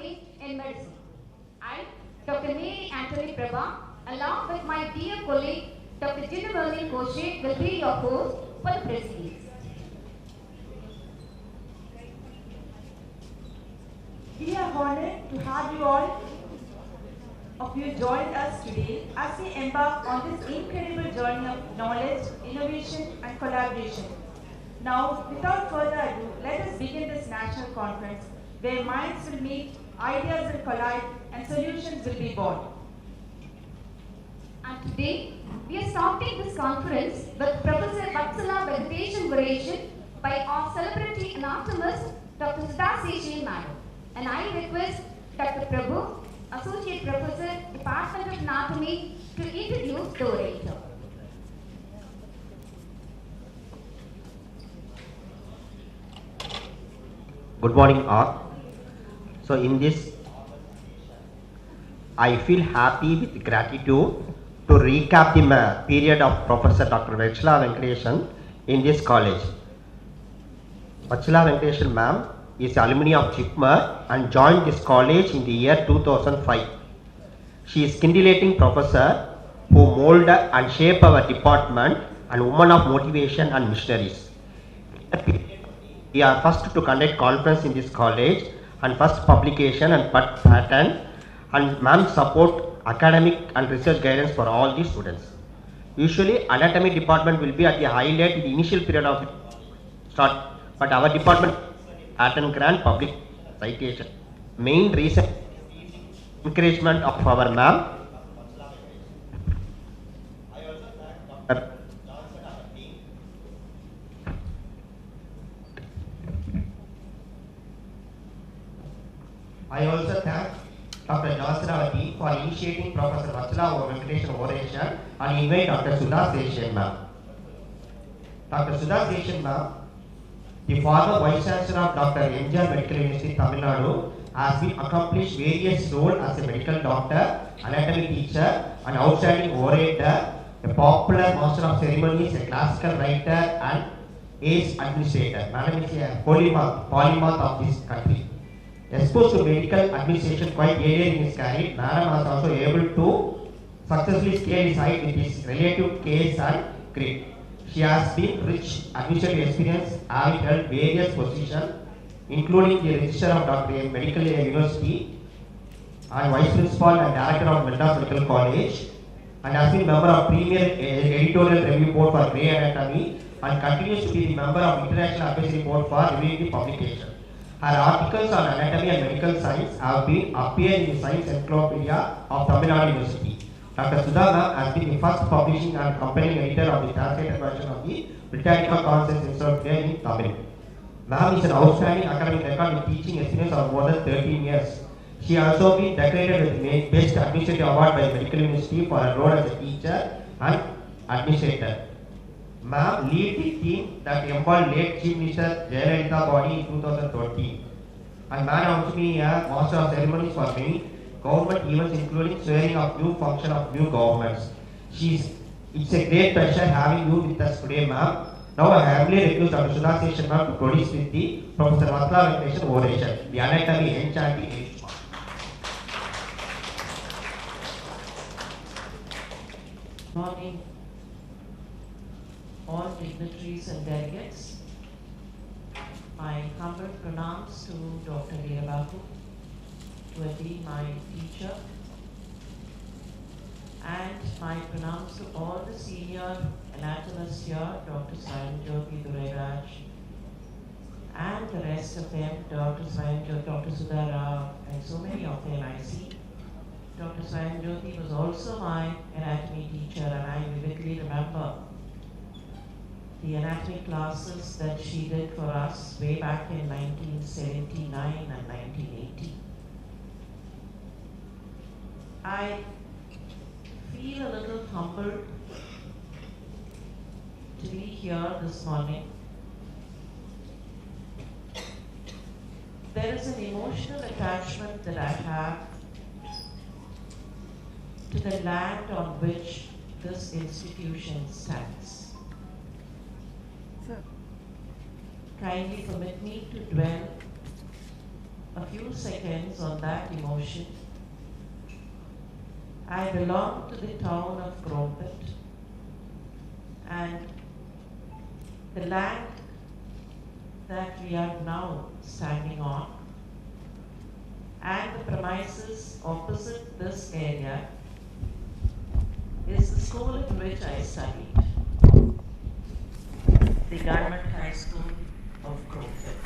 Anatomy in Medicine. I, Dr. Mary Anthony Prabha, along with my dear colleague, Dr. Jinnavalli Koshe, will be your host for the proceedings. We are honored to have you all of you join us today as we embark on this incredible journey of knowledge, innovation and collaboration. Now, without further ado, let us begin this national conference where minds will meet, ideas will collide and solutions will be born. And today, we are starting this conference with Professor Vatsala Vegetation Variation by our celebrity anatomist, Dr. Anatomists-Tamilnadu. And I request Dr. Prabhu, Associate Professor, Department of Anatomy, to introduce the orator. Good morning all. So in this, I feel happy with gratitude to recap the period of Professor Dr. Vatsala Venkateshan in this college. Vatsala Venkateshan ma'am is alumni of Chipmer and joined this college in the year 2005. She is scintillating professor who mold and shape our department and woman of motivation and missionaries. We are first to conduct conference in this college and first publication and pattern, and ma'am support academic and research guidance for all the students. Usually anatomy department will be at the highlight in the initial period of start, but our department pattern grant public citation. Main reason encouragement of our ma'am. I also thank Dr. Johnson, our team, for initiating Professor Vatsala Venkateshan oration and invite Dr. Sudha Seshan ma'am. Dr. Sudha Seshan ma'am, the former Vice Chancellor of Dr. M.G.R. Medical University, Tamil Nadu, has been accomplished various roles as a medical doctor, anatomy teacher, an outstanding orator, a popular master of ceremonies, a classical writer, and ace administrator. Madam is a polymath of this country. Exposed to medical administration quite earlier in his career, Madam was also able to successfully scale his height with his relative case and grit. She has been rich administrative experience, having held various positions, including the Registrar of Dr. Medical University and Vice Principal and Director of Madras Medical College, and has been member of Premier Editorial Review Board for Grey Anatomy and continues to be the member of International Advisory Board for reviewing the publication. Her articles on anatomy and medical science have been appeared in the Science Encyclopedia of Tamil Nadu University. Dr. Sudha ma'am has been the first publishing and accompanying editor of the translated version of the Britannica Consensus Encyclopedia in Tamil. Ma'am is an outstanding academic record with teaching experience of more than 13 years. She has also been decorated with the Best Administrative Award by Medical University for her role as a teacher and administrator. Ma'am lead the team that embalmed late Chief Minister Jayalalitha body in 2020. And ma'am also be a master of ceremonies for many government events, including swearing of new function of new governments. It's a great pleasure having you with us today, ma'am. Now I humbly request Dr. Sudha Seshan ma'am to produce with the Professor Vatsala Venkateshan oration, the anatomy enchanting age. Morning, all dignitaries and delegates. My humble pronouns to Dr. Leelabaku, who will be my teacher, and my pronouns to all the senior anatomists here, Dr. Sayanjoti Dureraj, and the rest of them, Dr. Sayanjoti, Dr. Sudha Rao, and so many of them I see. Dr. Sayanjoti was also my anatomy teacher, and I vividly remember the anatomy classes that she did for us way back in 1979 and 1980. I feel a little humbled to be here this morning. There is an emotional attachment that I have to the land on which this institution stands. Kindly permit me to dwell a few seconds on that emotion. I belong to the town of Crumpet, and the land that we are now standing on and the premises opposite this area is the school in which I studied, the Government High School of Crumpet.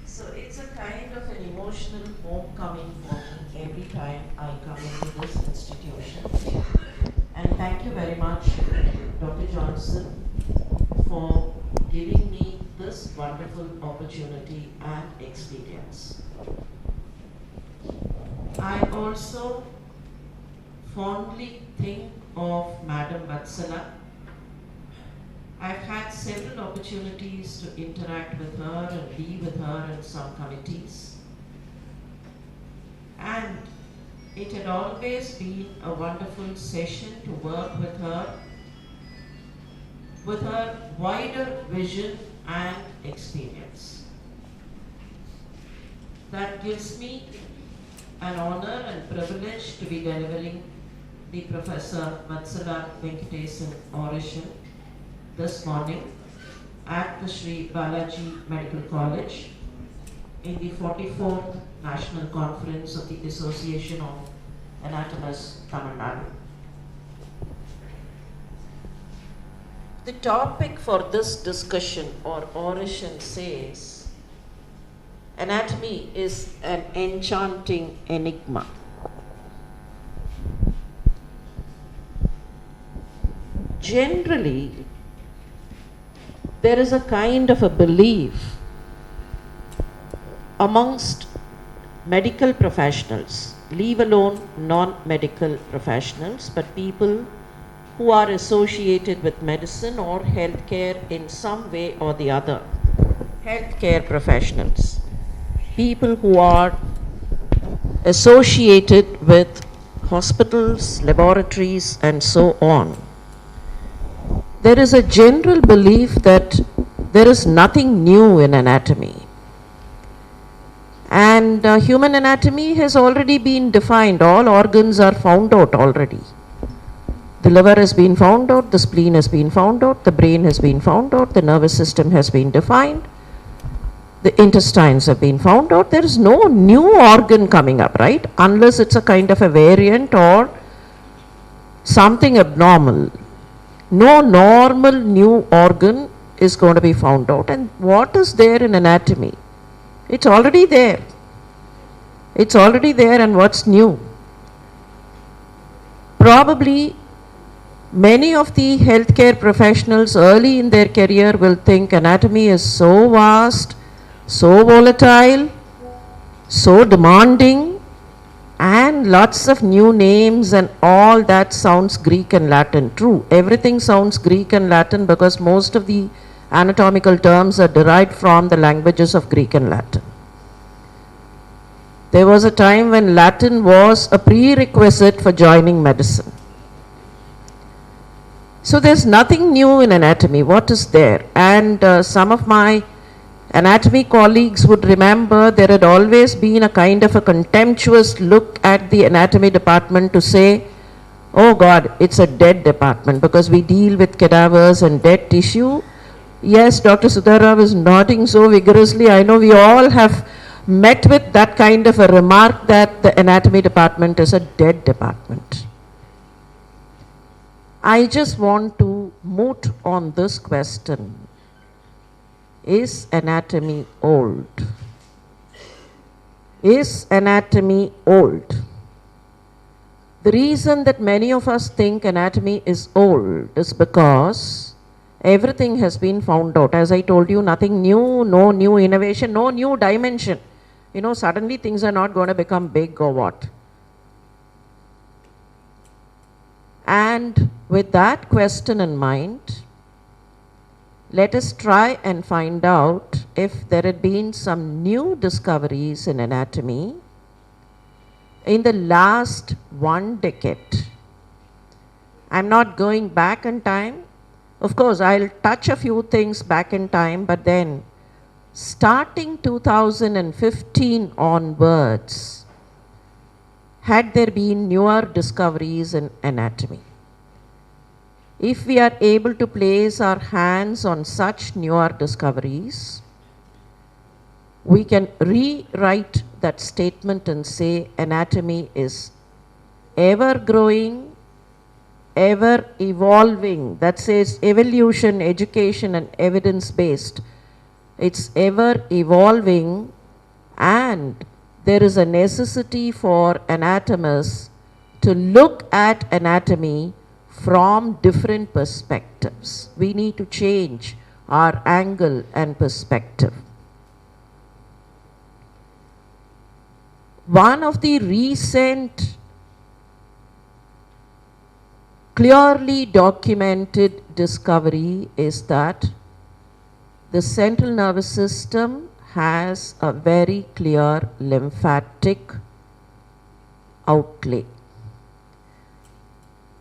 So it's a kind of an emotional homecoming for me every time I come into this institution. And thank you very much, Dr. Johnson, for giving me this wonderful opportunity and experience. I also fondly think of Madam Vatsala. I've had several opportunities to interact with her and be with her in some committees. And it had always been a wonderful session to work with her wider vision and experience. That gives me an honor and privilege to be delivering the Professor Vatsala Venkatesan oration this morning at the Sri Balaji Medical College in the 44th National Conference of the Association of Anatomists-Tamilnadu. The topic for this discussion or oration says, anatomy is an enchanting enigma. Generally, there is a kind of a belief amongst medical professionals, leave alone non-medical professionals, but people who are associated with medicine or healthcare in some way or the other. Healthcare professionals, people who are associated with hospitals, laboratories, and so on. There is a general belief that there is nothing new in anatomy. And human anatomy has already been defined. All organs are found out already. The liver has been found out, the spleen has been found out, the brain has been found out, the nervous system has been defined, the intestines have been found out. There is no new organ coming up, right? Unless it's a kind of a variant or something abnormal. No normal new organ is going to be found out. And what is there in anatomy? It's already there. It's already there, and what's new? Probably many of the healthcare professionals early in their career will think anatomy is so vast, so volatile, so demanding, and lots of new names, and all that sounds Greek and Latin. True, everything sounds Greek and Latin because most of the anatomical terms are derived from the languages of Greek and Latin. There was a time when Latin was a prerequisite for joining medicine. So there's nothing new in anatomy. What is there? And some of my anatomy colleagues would remember there had always been a kind of a contemptuous look at the anatomy department to say, oh God, it's a dead department because we deal with cadavers and dead tissue. Yes, Dr. Sudhara is nodding so vigorously. I know we all have met with that kind of a remark that the anatomy department is a dead department. I just want to moot on this question. Is anatomy old? Is anatomy old? The reason that many of us think anatomy is old is because everything has been found out. As I told you, nothing new, no new innovation, no new dimension. You know, suddenly things are not going to become big or what. And with that question in mind, let us try and find out if there had been some new discoveries in anatomy in the last 1 decade. I'm not going back in time. Of course, I'll touch a few things back in time, but then starting 2015 onwards, had there been newer discoveries in anatomy. If we are able to place our hands on such newer discoveries, we can rewrite that statement and say anatomy is ever growing, ever evolving. That says evolution, education and evidence based. It's ever evolving, and there is a necessity for anatomists to look at anatomy from different perspectives. We need to change our angle and perspective. One of the recent clearly documented discovery is that the central nervous system has a very clear lymphatic outlay.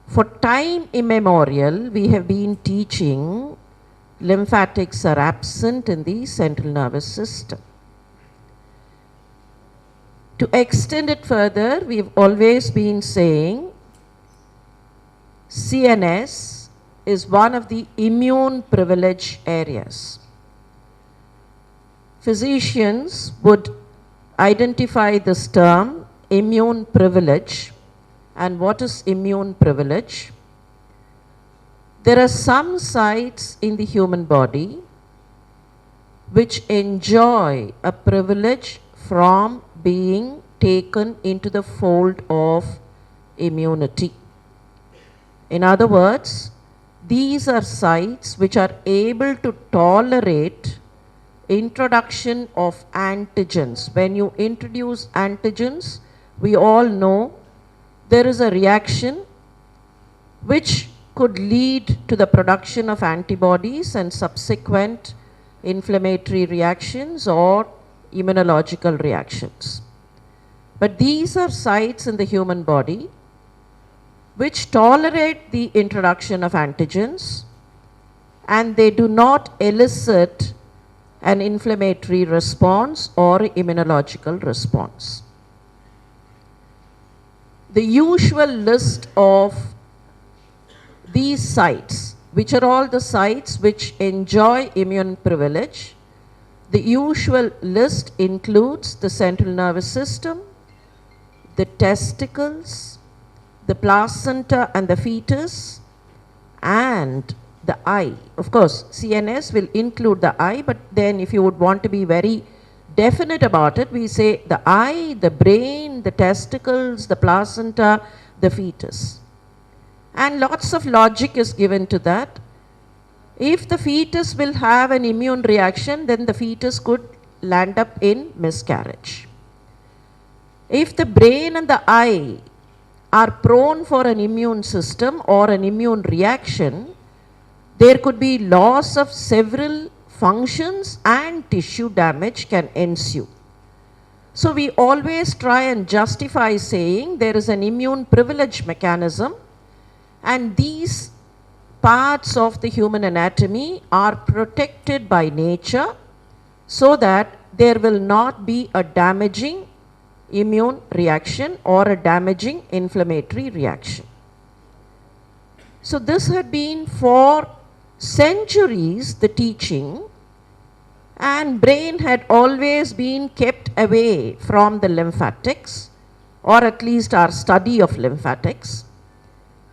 For time immemorial, we have been teaching lymphatics are absent in the central nervous system. To extend it further, we've always been saying CNS is one of the immune privilege areas. Physicians would identify this term immune privilege. And what is immune privilege? There are some sites in the human body which enjoy a privilege from being taken into the fold of immunity. In other words, these are sites which are able to tolerate introduction of antigens. When you introduce antigens, we all know there is a reaction which could lead to the production of antibodies and subsequent inflammatory reactions or immunological reactions. But these are sites in the human body which tolerate the introduction of antigens, and they do not elicit an inflammatory response or immunological response. The usual list of these sites, which are all the sites which enjoy immune privilege, the usual list includes the central nervous system, the testicles, the placenta and the fetus, and the eye. Of course, CNS will include the eye, but then if you would want to be very definite about it, we say the eye, the brain, the testicles, the placenta, the fetus. And lots of logic is given to that. If the fetus will have an immune reaction, then the fetus could land up in miscarriage. If the brain and the eye are prone for an immune system or an immune reaction, there could be loss of several functions and tissue damage can ensue. So we always try and justify saying there is an immune privilege mechanism, and these parts of the human anatomy are protected by nature so that there will not be a damaging immune reaction or a damaging inflammatory reaction. So this had been for centuries the teaching, and brain had always been kept away from the lymphatics, or at least our study of lymphatics.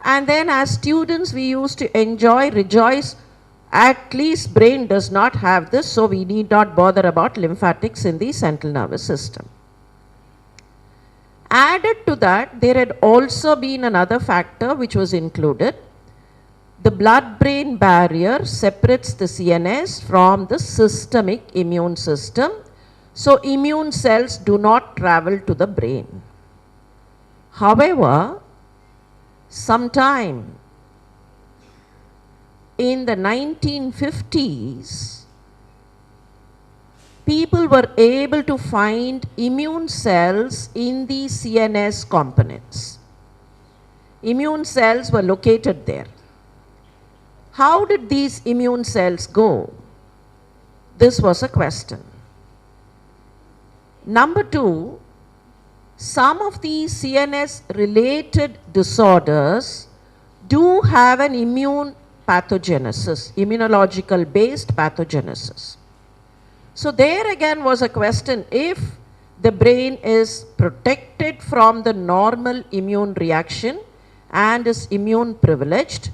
And then as students we used to rejoice, at least brain does not have this, so we need not bother about lymphatics in the central nervous system. Added to that, there had also been another factor which was included. The blood-brain barrier separates the CNS from the systemic immune system, so immune cells do not travel to the brain. However, sometime in the 1950s, people were able to find immune cells in the CNS components. Immune cells were located there. How did these immune cells go? This was a question. Number two, some of these CNS related disorders do have an immune pathogenesis, immunological based pathogenesis. So there again was a question, if the brain is protected from the normal immune reaction and is immune privileged,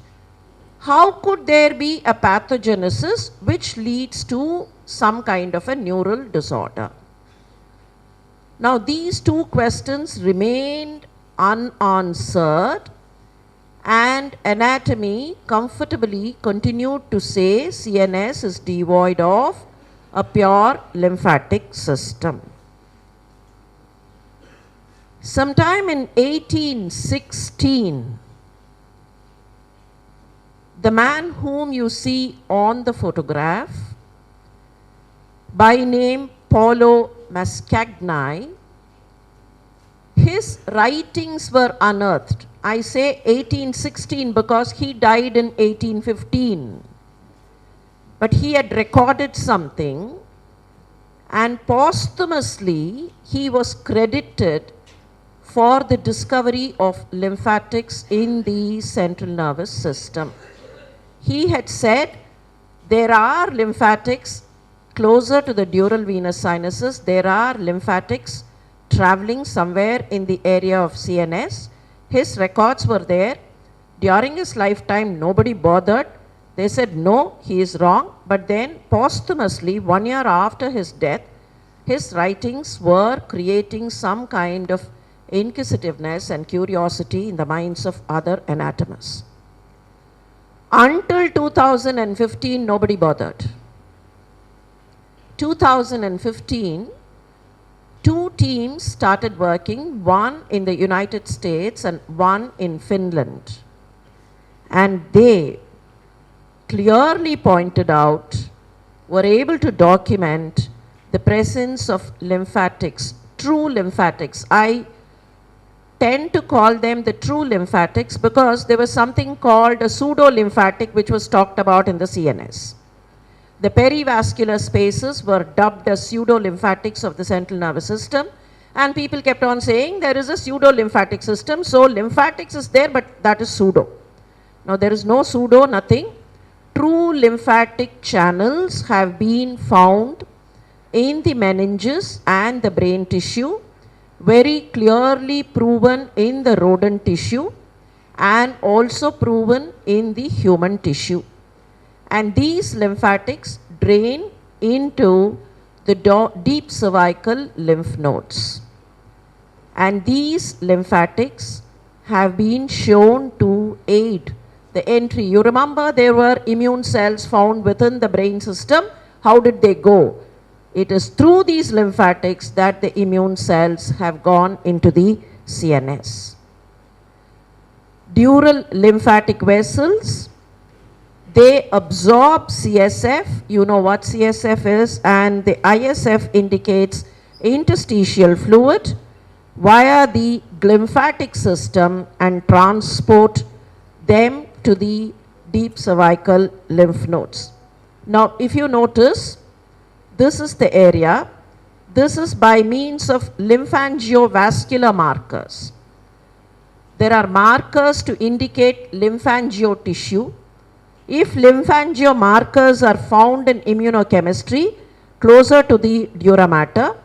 how could there be a pathogenesis which leads to some kind of a neural disorder? Now these two questions remained unanswered, and anatomy comfortably continued to say CNS is devoid of a pure lymphatic system. Sometime in 1816, the man whom you see on the photograph, by name Paulo Mascagni, his writings were unearthed. I say 1816 because he died in 1815. But he had recorded something, and posthumously he was credited for the discovery of lymphatics in the central nervous system. He had said there are lymphatics closer to the dural venous sinuses, there are lymphatics traveling somewhere in the area of CNS. His records were there. During his lifetime, nobody bothered. They said no, he is wrong. But then posthumously, 1 year after his death, his writings were creating some kind of inquisitiveness and curiosity in the minds of other anatomists. Until 2015, nobody bothered. 2015, two teams started working, one in the United States and one in Finland. And they clearly pointed out, were able to document the presence of lymphatics, true lymphatics. I tend to call them the true lymphatics because there was something called a pseudo-lymphatic which was talked about in the CNS. The perivascular spaces were dubbed as pseudo-lymphatics of the central nervous system, and people kept on saying there is a pseudo-lymphatic system, so lymphatics is there, but that is pseudo. Now there is no pseudo, nothing. True lymphatic channels have been found in the meninges and the brain tissue, very clearly proven in the rodent tissue and also proven in the human tissue. And these lymphatics drain into the deep cervical lymph nodes. And these lymphatics have been shown to aid the entry. You remember there were immune cells found within the brain system. How did they go? It is through these lymphatics that the immune cells have gone into the CNS. Dural lymphatic vessels, they absorb CSF, you know what CSF is, and the ISF indicates interstitial fluid via the lymphatic system and transport them to the deep cervical lymph nodes. Now, if you notice, this is the area. This is by means of lymphangiovascular markers. There are markers to indicate lymphangio tissue. If lymphangio markers are found in immunochemistry closer to the dura mater,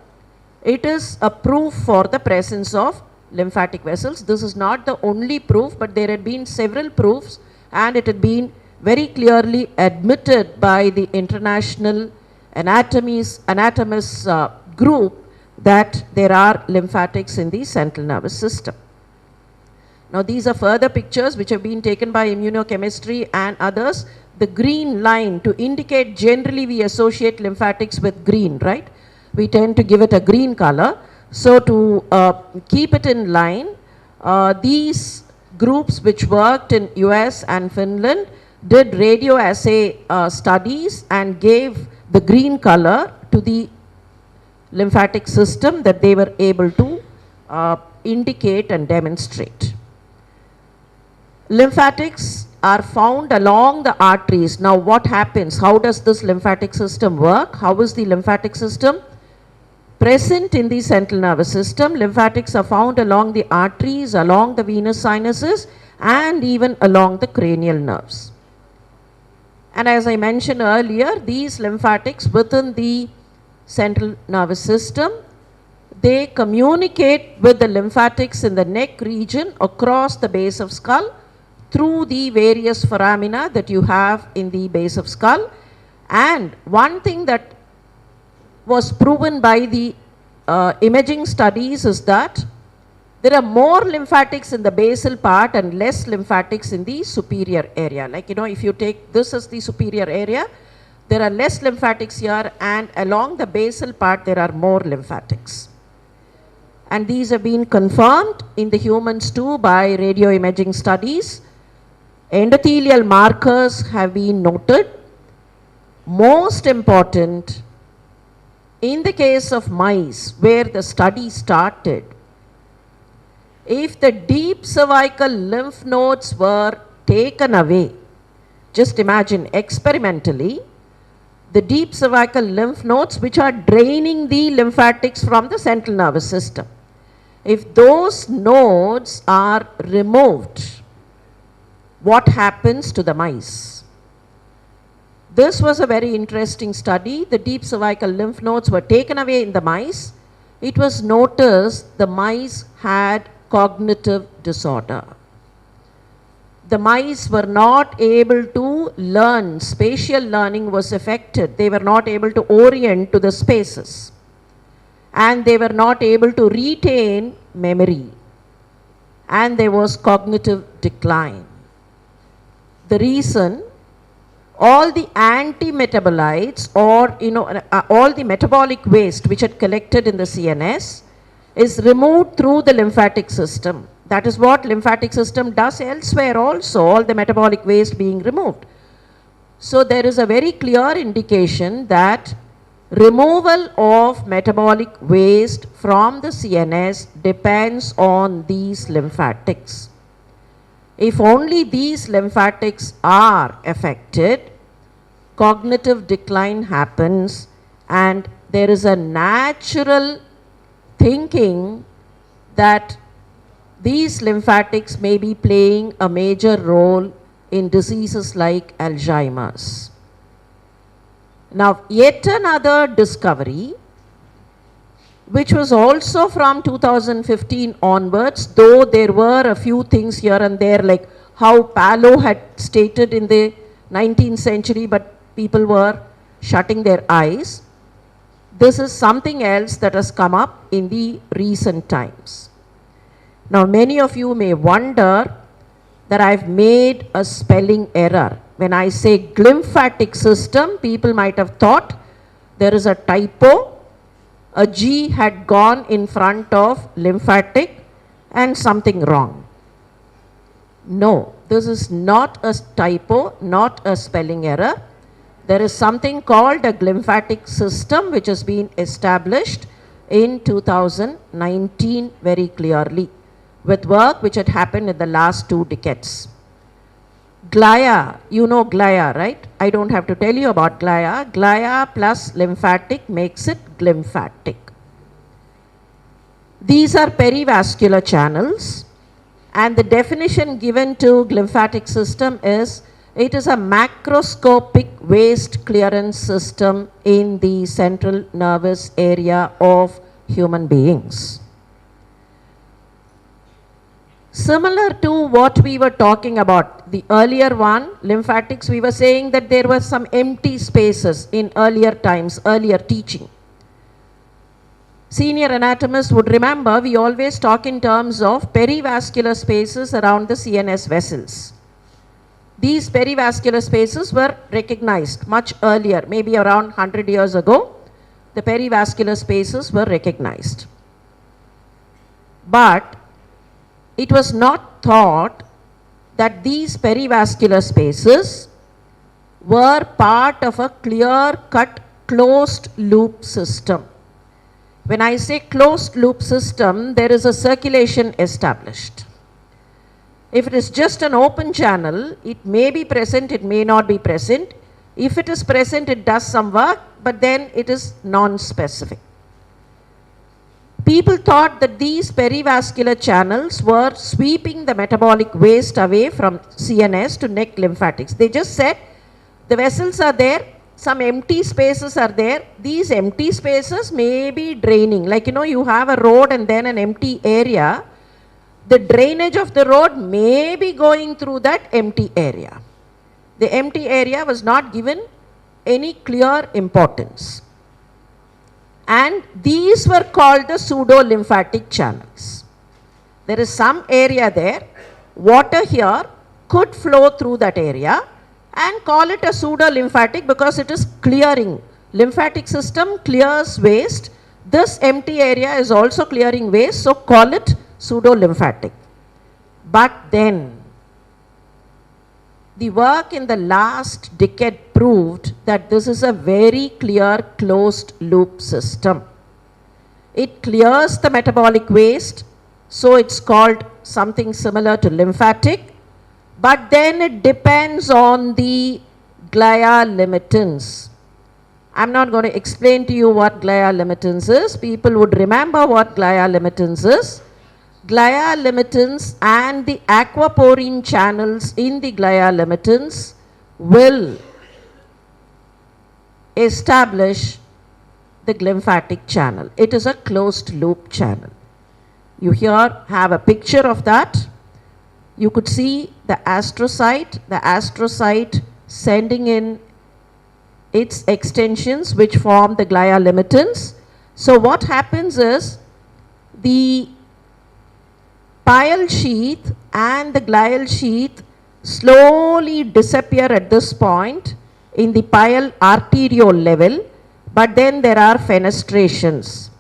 it is a proof for the presence of lymphatic vessels. This is not the only proof, but there had been several proofs, and it had been very clearly admitted by the International Anatomists group that there are lymphatics in the central nervous system. Now these are further pictures which have been taken by immunochemistry and others. The green line to indicate, generally we associate lymphatics with green, right? We tend to give it a green color. So to keep it in line, these groups which worked in US and Finland did radioassay studies and gave the green color to the lymphatic system that they were able to indicate and demonstrate. Lymphatics are found along the arteries. Now what happens? How does this lymphatic system work? How is the lymphatic system? present in the central nervous system. Lymphatics are found along the arteries, along the venous sinuses, and even along the cranial nerves. And as I mentioned earlier, these lymphatics within the central nervous system, they communicate with the lymphatics in the neck region across the base of skull through the various foramina that you have in the base of skull. And one thing that was proven by the imaging studies is that there are more lymphatics in the basal part and less lymphatics in the superior area. Like, if you take this as the superior area, there are less lymphatics here, and along the basal part there are more lymphatics. And these have been confirmed in the humans too by radio imaging studies. Endothelial markers have been noted. Most important, in the case of mice where the study started, if the deep cervical lymph nodes were taken away, just imagine experimentally, the deep cervical lymph nodes which are draining the lymphatics from the central nervous system, if those nodes are removed, what happens to the mice? This was a very interesting study. The deep cervical lymph nodes were taken away in the mice. It was noticed the mice had cognitive disorder. The mice were not able to learn, spatial learning was affected. They were not able to orient to the spaces. And they were not able to retain memory. And there was cognitive decline. The reason, all the anti-metabolites or all the metabolic waste which had collected in the CNS is removed through the lymphatic system. That is what lymphatic system does elsewhere also, all the metabolic waste being removed. So there is a very clear indication that removal of metabolic waste from the CNS depends on these lymphatics. If only these lymphatics are affected, cognitive decline happens, and there is a natural thinking that these lymphatics may be playing a major role in diseases like Alzheimer's. Now, yet another discovery, which was also from 2015 onwards, though there were a few things here and there, like how Palo had stated in the 19th century, but people were shutting their eyes. This is something else that has come up in the recent times. Now, many of you may wonder that I've made a spelling error. When I say glymphatic system, people might have thought there is a typo. A G had gone in front of lymphatic and something wrong. No, this is not a typo, not a spelling error. There is something called a glymphatic system which has been established in 2019 very clearly, with work which had happened in the last 2 decades. Glia, you know glia, right? I don't have to tell you about glia. Glia plus lymphatic makes it glymphatic. These are perivascular channels, and the definition given to glymphatic system is it is a macroscopic waste clearance system in the central nervous area of human beings. Similar to what we were talking about, the earlier one, lymphatics, we were saying that there were some empty spaces in earlier times, earlier teaching. Senior anatomists would remember we always talk in terms of perivascular spaces around the CNS vessels. These perivascular spaces were recognized much earlier, maybe around 100 years ago. The perivascular spaces were recognized. But it was not thought that these perivascular spaces were part of a clear-cut closed loop system. When I say closed loop system, there is a circulation established. If it is just an open channel, it may be present, it may not be present. If it is present, it does some work, but then it is non-specific. People thought that these perivascular channels were sweeping the metabolic waste away from CNS to neck lymphatics. They just said the vessels are there, some empty spaces are there. These empty spaces may be draining. Like, you have a road and then an empty area. The drainage of the road may be going through that empty area. The empty area was not given any clear importance. And these were called the pseudo-lymphatic channels. There is some area there, water here could flow through that area, and call it a pseudo-lymphatic because it is clearing. Lymphatic system clears waste. This empty area is also clearing waste, so call it pseudo-lymphatic. But then, the work in the last decade proved that this is a very clear closed loop system. It clears the metabolic waste, so it's called something similar to lymphatic, but then it depends on the glia limitans. I'm not going to explain to you what glia limitans is. People would remember what glia limitans is. Glia limitans and the aquaporine channels in the glia limitans will establish the lymphatic channel. It is a closed loop channel. You here have a picture of that. You could see the astrocyte sending in its extensions which form the glia limitans. So what happens is the pile sheath and the glial sheath slowly disappear at this point in the pile arteriole level, but then there are fenestrations.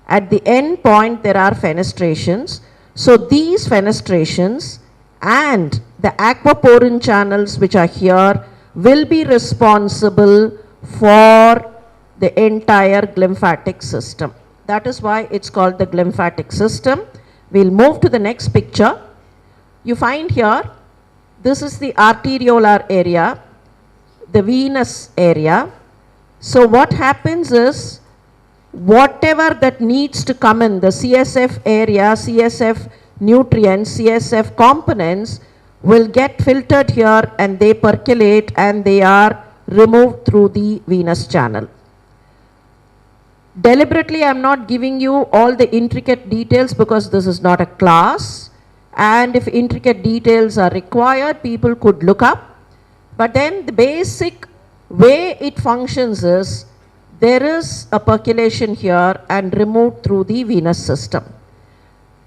At the end point there are fenestrations. So these fenestrations and the aquaporine channels which are here will be responsible for the entire lymphatic system. That is why it's called the lymphatic system. We'll move to the next picture. You find here, this is the arteriolar area, the venous area. So what happens is, whatever that needs to come in, the CSF area, CSF nutrients, CSF components will get filtered here and they percolate and they are removed through the venous channel. Deliberately, I am not giving you all the intricate details because this is not a class, and if intricate details are required, people could look up. But then the basic way it functions is, there is a percolation here and removed through the venous system.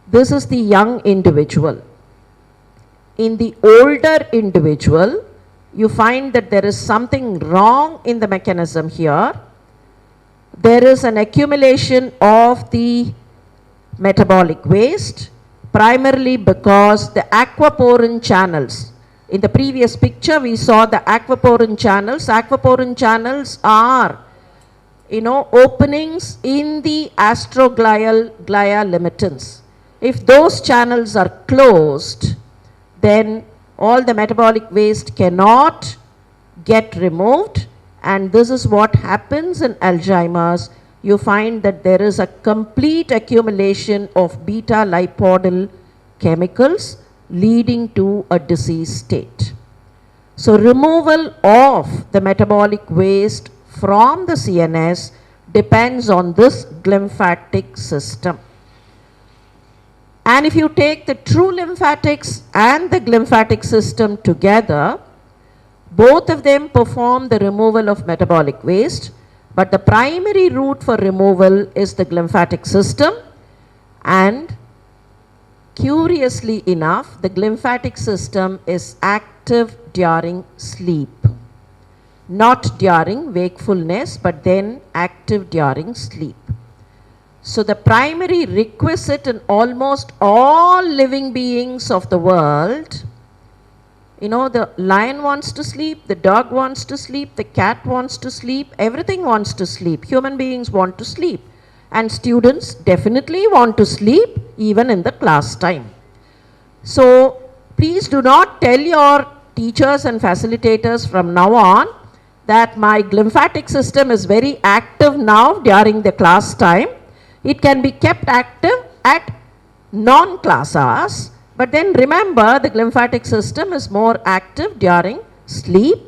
This is the young individual. In the older individual, you find that there is something wrong in the mechanism here. There is an accumulation of the metabolic waste, primarily because the aquaporine channels. In the previous picture, we saw the aquaporine channels. Aquaporine channels are, openings in the astroglial glia limitans. If those channels are closed, then all the metabolic waste cannot get removed. And this is what happens in Alzheimer's. You find that there is a complete accumulation of beta lipoidal chemicals leading to a disease state. So removal of the metabolic waste from the CNS depends on this lymphatic system. And if you take the true lymphatics and the lymphatic system together, both of them perform the removal of metabolic waste, but the primary route for removal is the lymphatic system. And curiously enough, the lymphatic system is active during sleep. Not during wakefulness, but then active during sleep. So the primary requisite in almost all living beings of the world, the lion wants to sleep, the dog wants to sleep, the cat wants to sleep, everything wants to sleep. Human beings want to sleep. And students definitely want to sleep even in the class time. So please do not tell your teachers and facilitators from now on that my lymphatic system is very active now during the class time. It can be kept active at non-class hours, but then remember the glymphatic system is more active during sleep,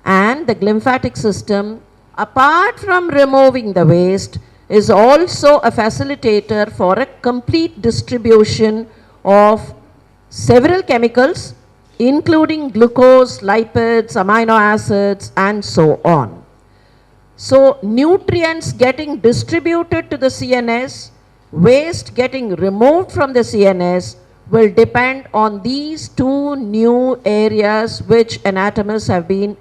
and the glymphatic system, apart from removing the waste, is also a facilitator for a complete distribution of several chemicals, including glucose, lipids, amino acids, and so on. So nutrients getting distributed to the CNS, waste getting removed from the CNS will depend on these two new areas which anatomists have been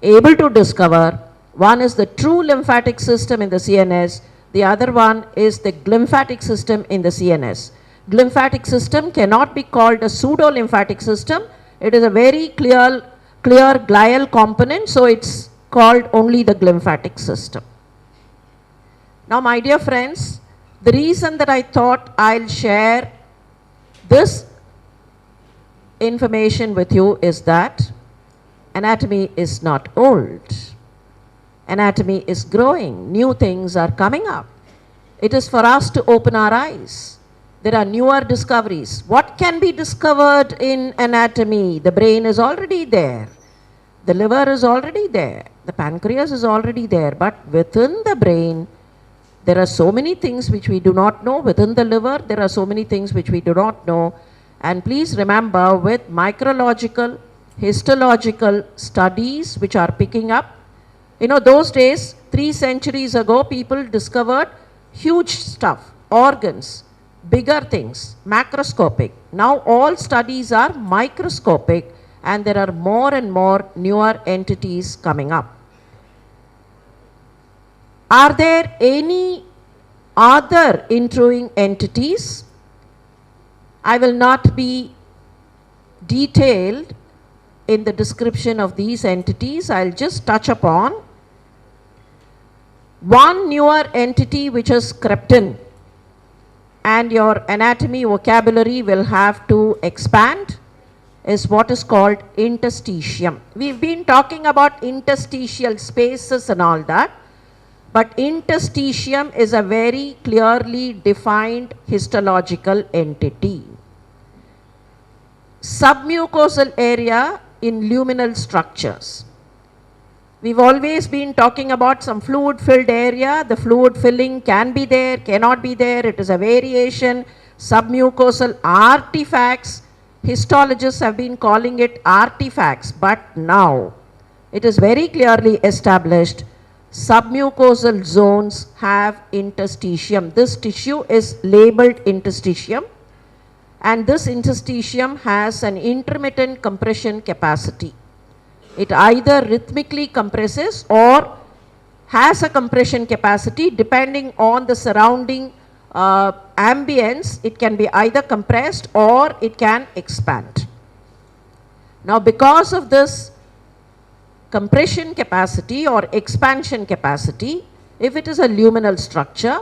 able to discover. One is the true lymphatic system in the CNS, the other one is the glymphatic system in the CNS. Glymphatic system cannot be called a pseudo-lymphatic system. It is a very clear glial component, so it's called only the glymphatic system. Now, my dear friends, the reason that I thought I'll share this information with you is that anatomy is not old. Anatomy is growing. New things are coming up. It is for us to open our eyes. There are newer discoveries. What can be discovered in anatomy? The brain is already there. The liver is already there. The pancreas is already there. But within the brain, there are so many things which we do not know. Within the liver, there are so many things which we do not know. And please remember, with micrological, histological studies which are picking up, those days, 3 centuries ago, people discovered huge stuff, organs, bigger things, macroscopic. Now all studies are microscopic, and there are more and more newer entities coming up. Are there any other intruding entities? I will not be detailed in the description of these entities. I'll just touch upon one newer entity which has crept in, and your anatomy vocabulary will have to expand, is what is called interstitium. We've been talking about interstitial spaces and all that, but interstitium is a very clearly defined histological entity. Submucosal area in luminal structures. We've always been talking about some fluid filled area. The fluid filling can be there, cannot be there. It is a variation. Submucosal artifacts. Histologists have been calling it artifacts, but now it is very clearly established submucosal zones have interstitium. This tissue is labeled interstitium, and this interstitium has an intermittent compression capacity. It either rhythmically compresses or has a compression capacity depending on the surrounding ambience. It can be either compressed or it can expand. Now, because of this compression capacity or expansion capacity, if it is a luminal structure,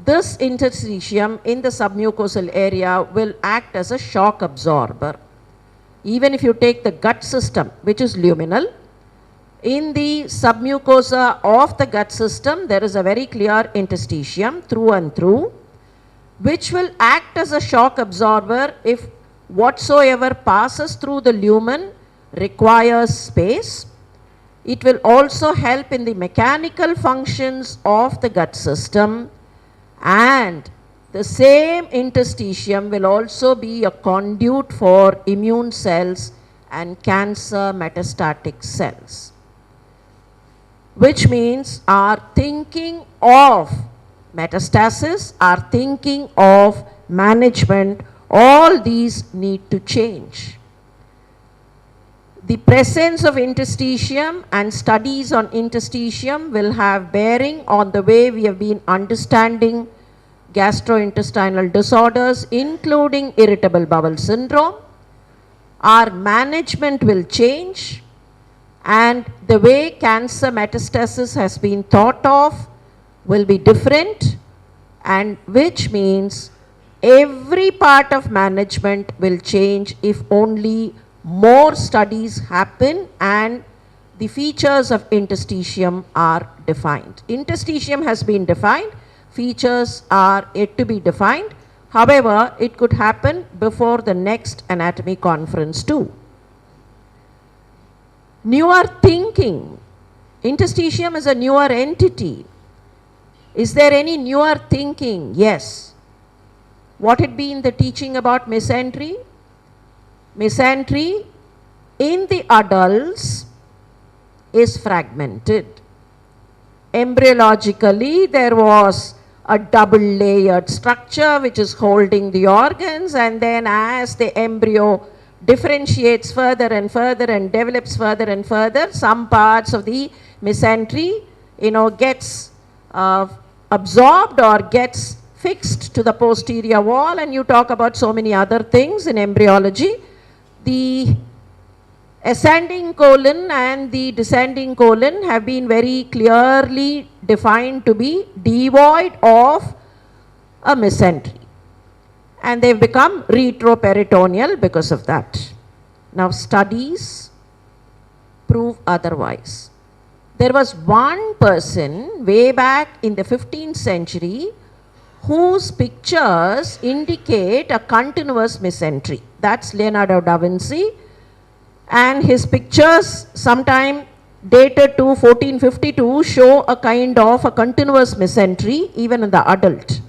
this interstitium in the submucosal area will act as a shock absorber. Even if you take the gut system, which is luminal, in the submucosa of the gut system, there is a very clear interstitium through and through, which will act as a shock absorber if whatsoever passes through the lumen requires space. It will also help in the mechanical functions of the gut system, and the same interstitium will also be a conduit for immune cells and cancer metastatic cells. Which means our thinking of metastasis, our thinking of management, all these need to change. The presence of interstitium and studies on interstitium will have bearing on the way we have been understanding gastrointestinal disorders, including irritable bowel syndrome. Our management will change, and the way cancer metastasis has been thought of will be different, and which means every part of management will change if only more studies happen and the features of interstitium are defined. Interstitium has been defined. features are yet to be defined. However, it could happen before the next anatomy conference too. Newer thinking. Interstitium is a newer entity. Is there any newer thinking? Yes. What had been the teaching about mesentery? Mesentery in the adults is fragmented. Embryologically, there was a double layered structure which is holding the organs, and then as the embryo differentiates further and further and develops further and further, some parts of the mesentery, gets absorbed or gets fixed to the posterior wall, and you talk about so many other things in embryology. The ascending colon and the descending colon have been very clearly defined to be devoid of a mesentery, and they've become retroperitoneal because of that. Now studies prove otherwise. There was one person way back in the 15th century whose pictures indicate a continuous mesentery. That's Leonardo da Vinci, and his pictures sometime dated to 1452 show a kind of a continuous mesentery even in the adult.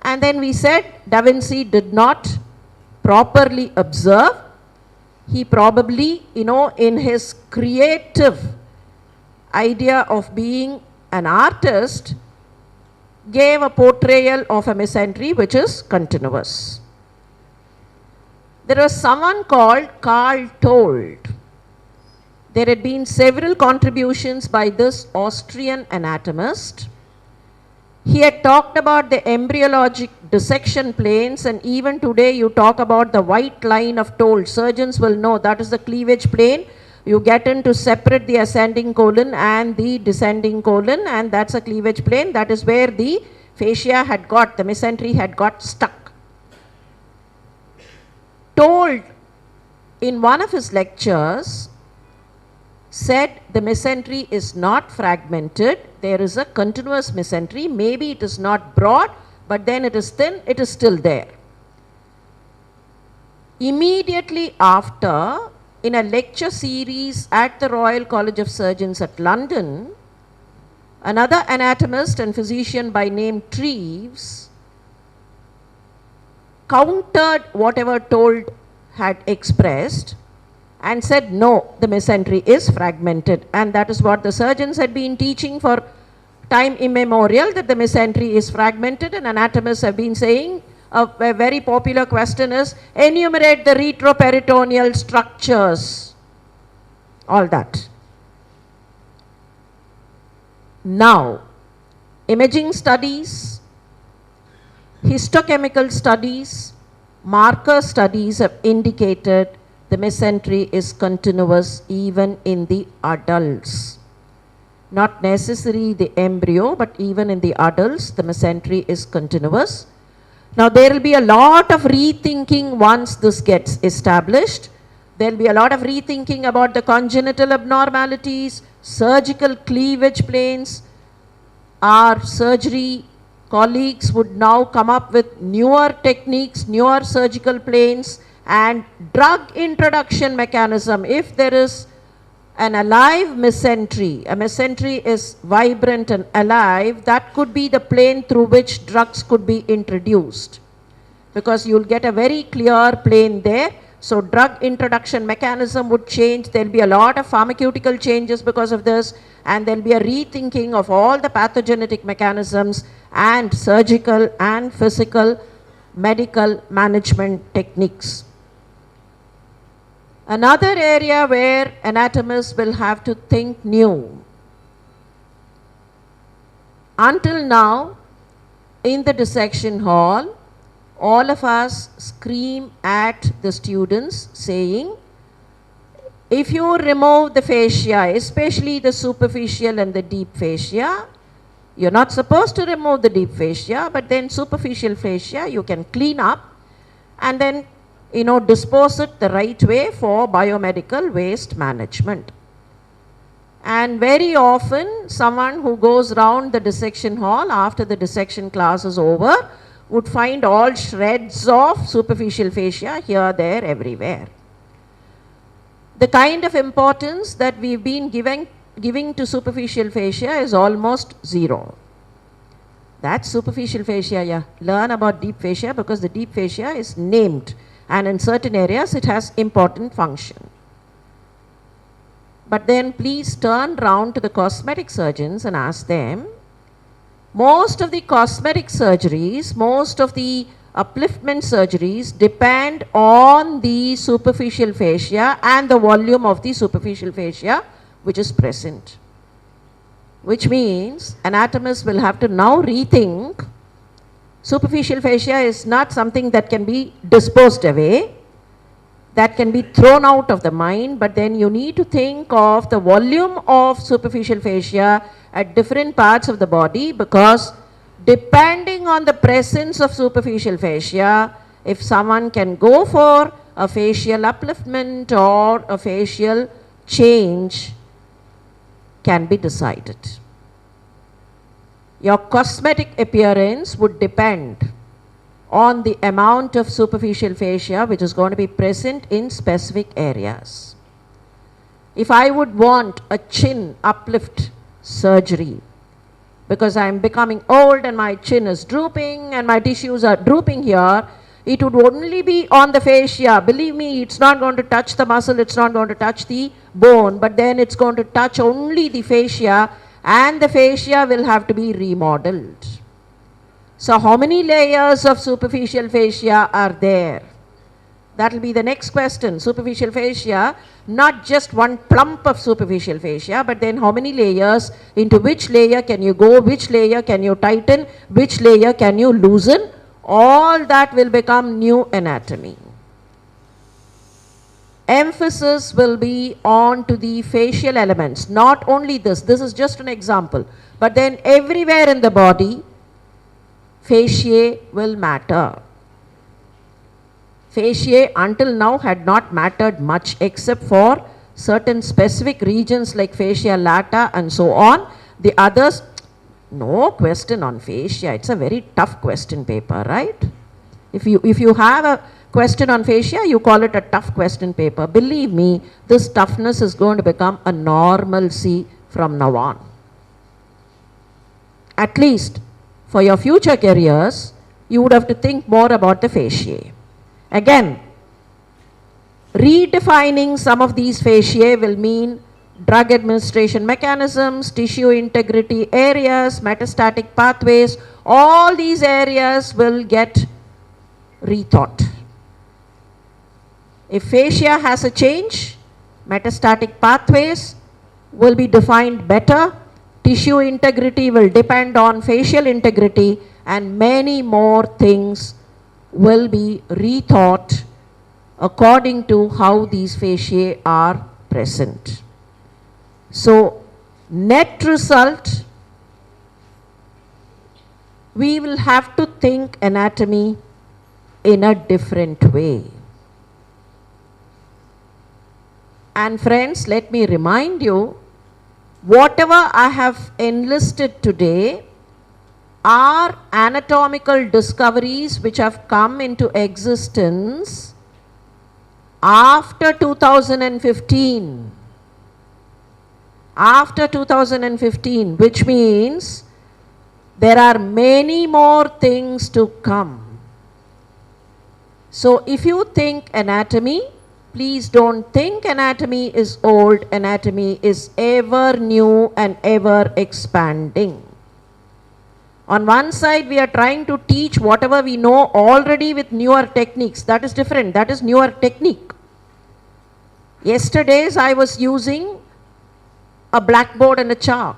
And then we said Da Vinci did not properly observe. He probably, in his creative idea of being an artist, gave a portrayal of a mesentery which is continuous. There was someone called Karl Told. There had been several contributions by this Austrian anatomist. He had talked about the embryologic dissection planes, and even today you talk about the white line of Told. Surgeons will know that is the cleavage plane. You get in to separate the ascending colon and the descending colon, and that's a cleavage plane. That is where the fascia had got, the mesentery had got stuck. Told in one of his lectures said the mesentery is not fragmented, there is a continuous mesentery. Maybe it is not broad, but then it is thin, it is still there. Immediately after, in a lecture series at the Royal College of Surgeons at London, another anatomist and physician by name Treves countered whatever Told had expressed and said, no, the mesentery is fragmented. And that is what the surgeons had been teaching for time immemorial, that the mesentery is fragmented, and anatomists have been saying, a very popular question is, enumerate the retroperitoneal structures, all that. Now, imaging studies, histochemical studies, marker studies have indicated the mesentery is continuous even in the adults. Not necessarily the embryo, but even in the adults, the mesentery is continuous. Now, there will be a lot of rethinking once this gets established. There will be a lot of rethinking about the congenital abnormalities, surgical cleavage planes. Our surgery colleagues would now come up with newer techniques, newer surgical planes, and drug introduction mechanism. If there is an alive mesentery, a mesentery is vibrant and alive, that could be the plane through which drugs could be introduced, because you'll get a very clear plane there. So drug introduction mechanism would change. There'll be a lot of pharmaceutical changes because of this, and there'll be a rethinking of all the pathogenetic mechanisms and surgical and physical medical management techniques. Another area where anatomists will have to think new. Until now, in the dissection hall, all of us scream at the students saying, if you remove the fascia, especially the superficial and the deep fascia, you're not supposed to remove the deep fascia, but then superficial fascia you can clean up and then dispose it the right way for biomedical waste management. And very often someone who goes round the dissection hall after the dissection class is over would find all shreds of superficial fascia here, there, everywhere. The kind of importance that we've been giving to superficial fascia is almost zero. That's superficial fascia, yeah. Learn about deep fascia because the deep fascia is named and in certain areas it has important function. But then please turn round to the cosmetic surgeons and ask them, most of the cosmetic surgeries, most of the upliftment surgeries depend on the superficial fascia and the volume of the superficial fascia which is present. Which means anatomists will have to now rethink superficial fascia is not something that can be disposed away, that can be thrown out of the mind, but then you need to think of the volume of superficial fascia at different parts of the body, because depending on the presence of superficial fascia, if someone can go for a facial upliftment or a facial change can be decided. Your cosmetic appearance would depend on the amount of superficial fascia which is going to be present in specific areas. If I would want a chin uplift surgery because I am becoming old and my chin is drooping and my tissues are drooping here, it would only be on the fascia. Believe me, it's not going to touch the muscle, it's not going to touch the bone, but then it's going to touch only the fascia, and the fascia will have to be remodeled. So how many layers of superficial fascia are there? That will be the next question. Superficial fascia, not just one plump of superficial fascia, but then how many layers, into which layer can you go, which layer can you tighten, which layer can you loosen? All that will become new anatomy. Emphasis will be on to the facial elements. Not only this is just an example, but then everywhere in the body, fasciae will matter. Fasciae until now had not mattered much except for certain specific regions like fascia lata and so on. The others, no question on fascia. It's a very tough question paper, right? If you have a question on fascia, you call it a tough question paper. Believe me, this toughness is going to become a normalcy from now on. At least for your future careers, you would have to think more about the fasciae. Again, redefining some of these fasciae will mean drug administration mechanisms, tissue integrity areas, metastatic pathways. All these areas will get rethought. If fascia has a change, metastatic pathways will be defined better, tissue integrity will depend on facial integrity, and many more things will be rethought according to how these fasciae are present. So, net result, we will have to think anatomy in a different way. And friends, let me remind you, whatever I have enlisted today are anatomical discoveries which have come into existence after 2015. After 2015, which means there are many more things to come. So if you think anatomy, please don't think anatomy is old. Anatomy is ever new and ever expanding. On one side, we are trying to teach whatever we know already with newer techniques. That is different. That is newer technique. Yesterdays, I was using a blackboard and a chalk.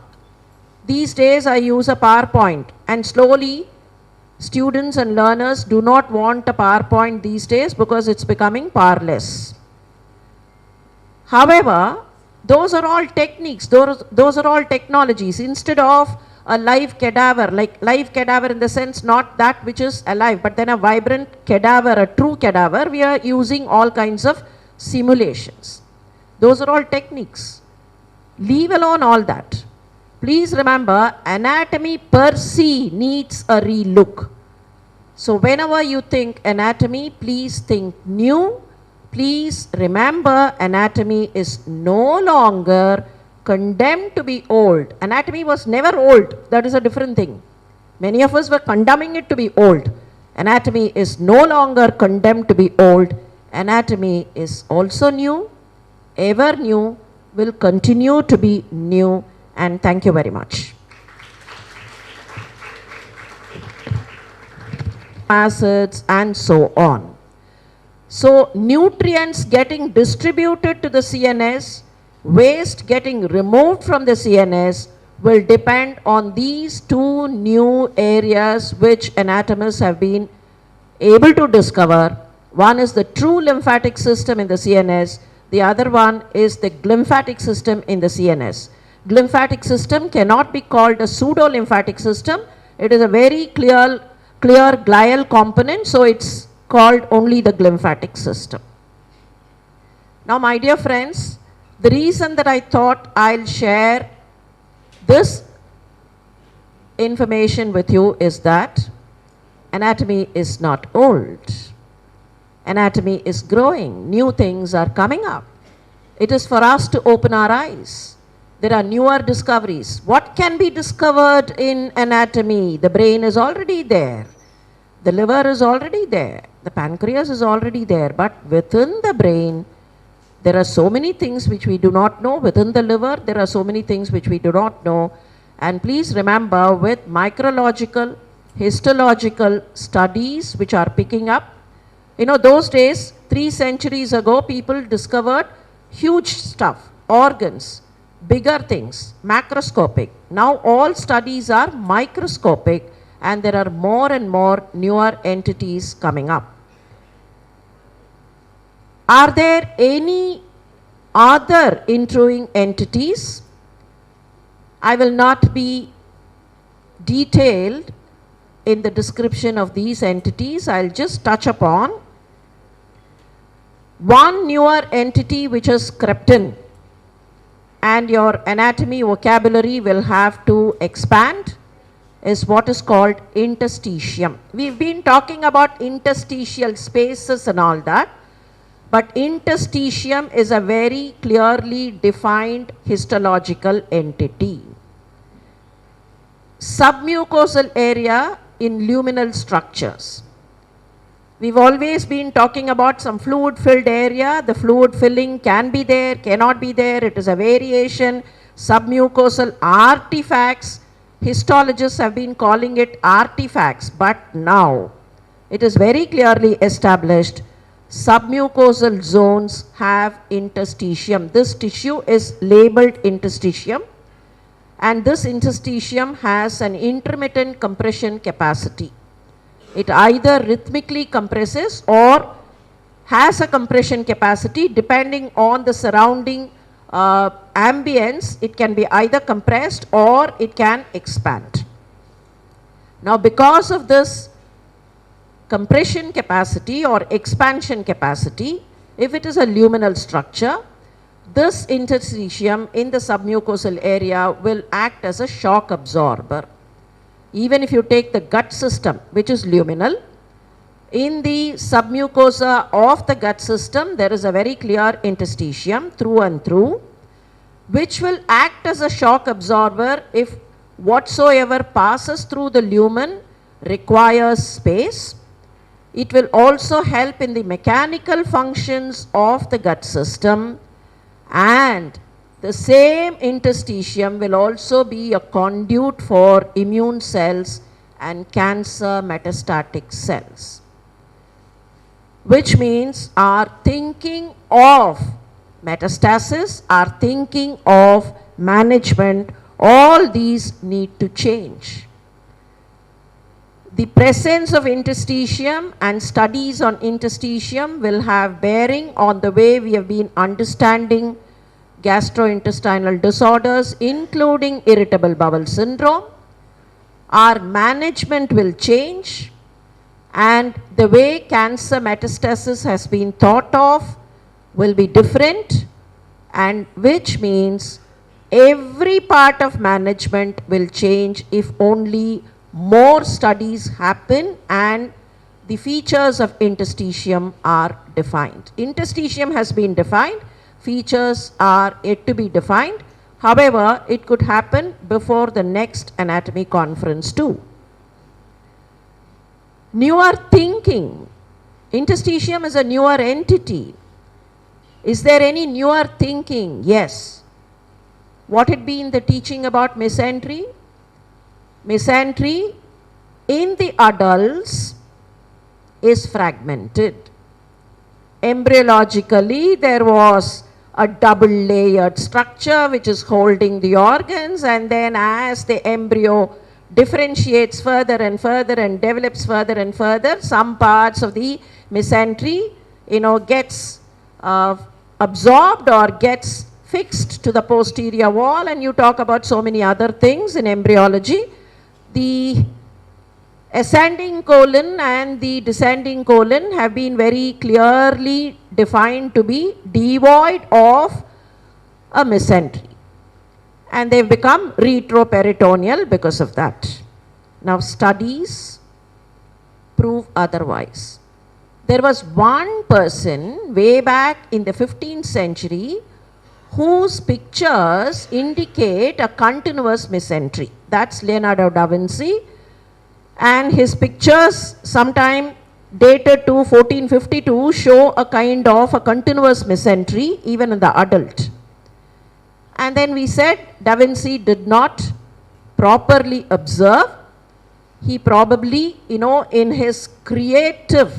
These days, I use a PowerPoint. And slowly, students and learners do not want a PowerPoint these days because it's becoming powerless. However, those are all techniques. Those are all technologies. Instead of a live cadaver, like live cadaver in the sense not that which is alive, but then a vibrant cadaver, a true cadaver, we are using all kinds of simulations. Those are all techniques. Leave alone all that. Please remember, anatomy per se needs a relook. So whenever you think anatomy, please think new. Please remember, anatomy is no longer condemned to be old. Anatomy was never old. That is a different thing. Many of us were condemning it to be old. Anatomy is no longer condemned to be old. Anatomy is also new, ever new, will continue to be new, and thank you very much. Acids and so on. So nutrients getting distributed to the CNS, waste getting removed from the CNS will depend on these two new areas which anatomists have been able to discover. One is the true lymphatic system in the CNS, the other one is the glymphatic system in the CNS. Glymphatic system cannot be called a pseudo-lymphatic system. It is a very clear glial component, so it's called only the glymphatic system. Now, my dear friends, the reason that I thought I'll share this information with you is that anatomy is not old. Anatomy is growing. New things are coming up. It is for us to open our eyes. There are newer discoveries. What can be discovered in anatomy? The brain is already there. The liver is already there. The pancreas is already there. But within the brain, there are so many things which we do not know. Within the liver, there are so many things which we do not know. And please remember, with micrological, histological studies which are picking up, those days, 3 centuries ago, people discovered huge stuff, organs, bigger things, macroscopic. Now all studies are microscopic, and there are more and more newer entities coming up. Are there any other intruding entities? I will not be detailed in the description of these entities. I'll just touch upon one newer entity which has crept in, and your anatomy vocabulary will have to expand, is what is called interstitium. We've been talking about interstitial spaces and all that, but interstitium is a very clearly defined histological entity. Submucosal area in luminal structures. We've always been talking about some fluid filled area. The fluid filling can be there, cannot be there. It is a variation. Submucosal artifacts. Histologists have been calling it artifacts, but now it is very clearly established submucosal zones have interstitium. This tissue is labeled interstitium, and this interstitium has an intermittent compression capacity. It either rhythmically compresses or has a compression capacity depending on the surrounding ambience. It can be either compressed or it can expand. Now, because of this compression capacity or expansion capacity, if it is a luminal structure, this interstitium in the submucosal area will act as a shock absorber. Even if you take the gut system, which is luminal, in the submucosa of the gut system, there is a very clear interstitium through and through, which will act as a shock absorber if whatsoever passes through the lumen requires space. It will also help in the mechanical functions of the gut system, and the same interstitium will also be a conduit for immune cells and cancer metastatic cells, which means our thinking of metastasis, our thinking of management, all these need to change. The presence of interstitium and studies on interstitium will have bearing on the way we have been understanding gastrointestinal disorders, including irritable bowel syndrome. Our management will change, and the way cancer metastasis has been thought of will be different, and which means every part of management will change if only more studies happen and the features of interstitium are defined. Interstitium has been defined, features are yet to be defined. However, it could happen before the next anatomy conference too. Newer thinking. Interstitium is a newer entity. Is there any newer thinking? Yes. What had been the teaching about mesentery? Mesentery in the adults is fragmented. Embryologically, there was a double layered structure which is holding the organs, and then as the embryo differentiates further and further and develops further and further, some parts of the mesentery, gets absorbed or gets fixed to the posterior wall, and you talk about so many other things in embryology. The ascending colon and the descending colon have been very clearly defined to be devoid of a mesentery, and they've become retroperitoneal because of that. Now studies prove otherwise. There was one person way back in the 15th century whose pictures indicate a continuous mesentery. That's Leonardo da Vinci, and his pictures sometime dated to 1452 show a kind of a continuous mesentery even in the adult. And then we said Da Vinci did not properly observe. He probably, in his creative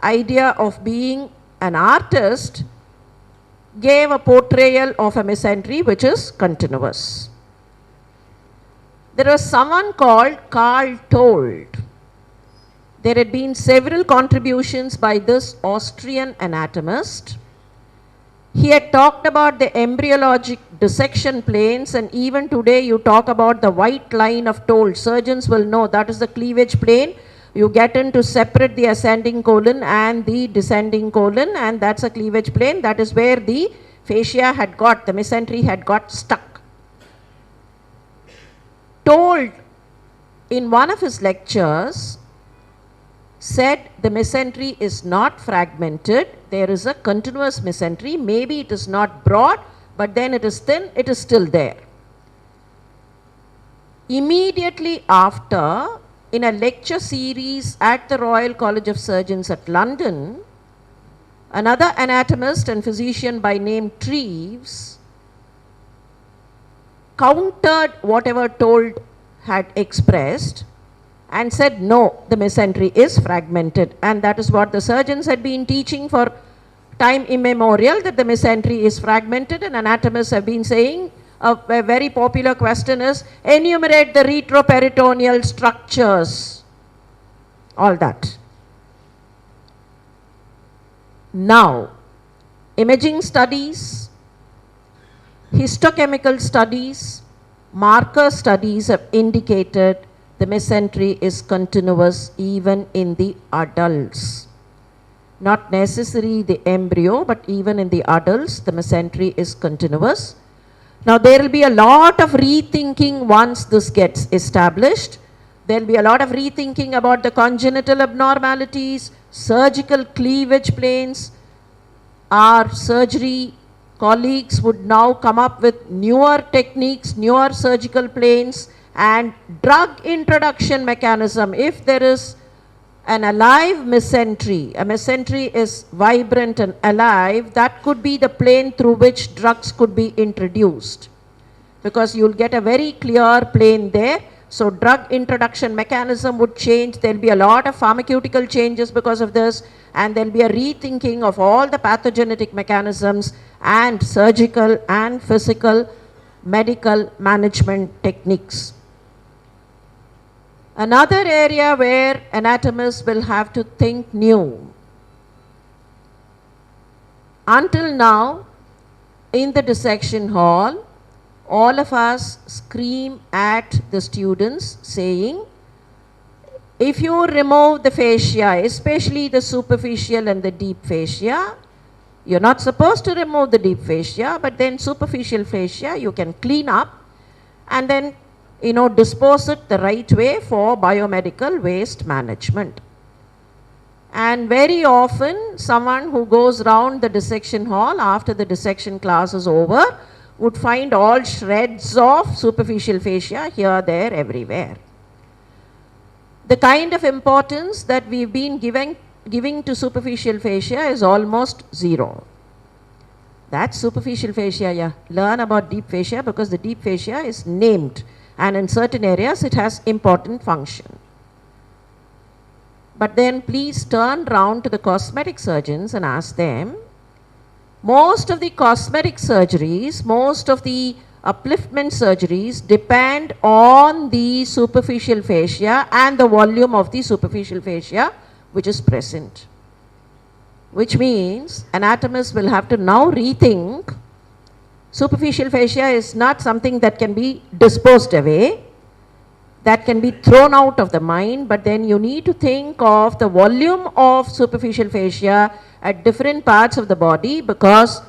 idea of being an artist, gave a portrayal of a mesentery which is continuous. There was someone called Karl Told. There had been several contributions by this Austrian anatomist. He had talked about the embryologic dissection planes, and even today you talk about the white line of Told. Surgeons will know that is the cleavage plane. You get in to separate the ascending colon and the descending colon, and that's a cleavage plane. That is where the fascia had got, the mesentery had got stuck. Told in one of his lectures said the mesentery is not fragmented, there is a continuous mesentery. Maybe it is not broad, but then it is thin, it is still there. Immediately after, in a lecture series at the Royal College of Surgeons at London, another anatomist and physician by name Treves countered whatever Told had expressed and said no, the mesentery is fragmented, and that is what the surgeons had been teaching for time immemorial, that the mesentery is fragmented, and anatomists have been saying a very popular question is enumerate the retroperitoneal structures, all that. Now, imaging studies, histochemical studies, marker studies have indicated the mesentery is continuous even in the adults. Not necessarily the embryo, but even in the adults, the mesentery is continuous. Now, there will be a lot of rethinking once this gets established. There will be a lot of rethinking about the congenital abnormalities, surgical cleavage planes. Our surgery colleagues would now come up with newer techniques, newer surgical planes, and drug introduction mechanism. If there is an alive mesentery, a mesentery is vibrant and alive, that could be the plane through which drugs could be introduced, because you'll get a very clear plane there. So drug introduction mechanism would change. There'll be a lot of pharmaceutical changes because of this, and there'll be a rethinking of all the pathogenetic mechanisms and surgical and physical medical management techniques. Another area where anatomists will have to think new. Until now, in the dissection hall, all of us scream at the students saying, if you remove the fascia, especially the superficial and the deep fascia, You're not supposed to remove the deep fascia, but then superficial fascia you can clean up and then, dispose it the right way for biomedical waste management. And very often, someone who goes round the dissection hall after the dissection class is over would find all shreds of superficial fascia here, there, everywhere. The kind of importance that we've been giving to superficial fascia is almost zero. That's superficial fascia, yeah. Learn about deep fascia because the deep fascia is named, and in certain areas it has important function. But then please turn round to the cosmetic surgeons and ask them, most of the cosmetic surgeries, most of the upliftment surgeries depend on the superficial fascia and the volume of the superficial fascia which is present. Which means anatomists will have to now rethink superficial fascia is not something that can be disposed away, that can be thrown out of the mind, but then you need to think of the volume of superficial fascia at different parts of the body, because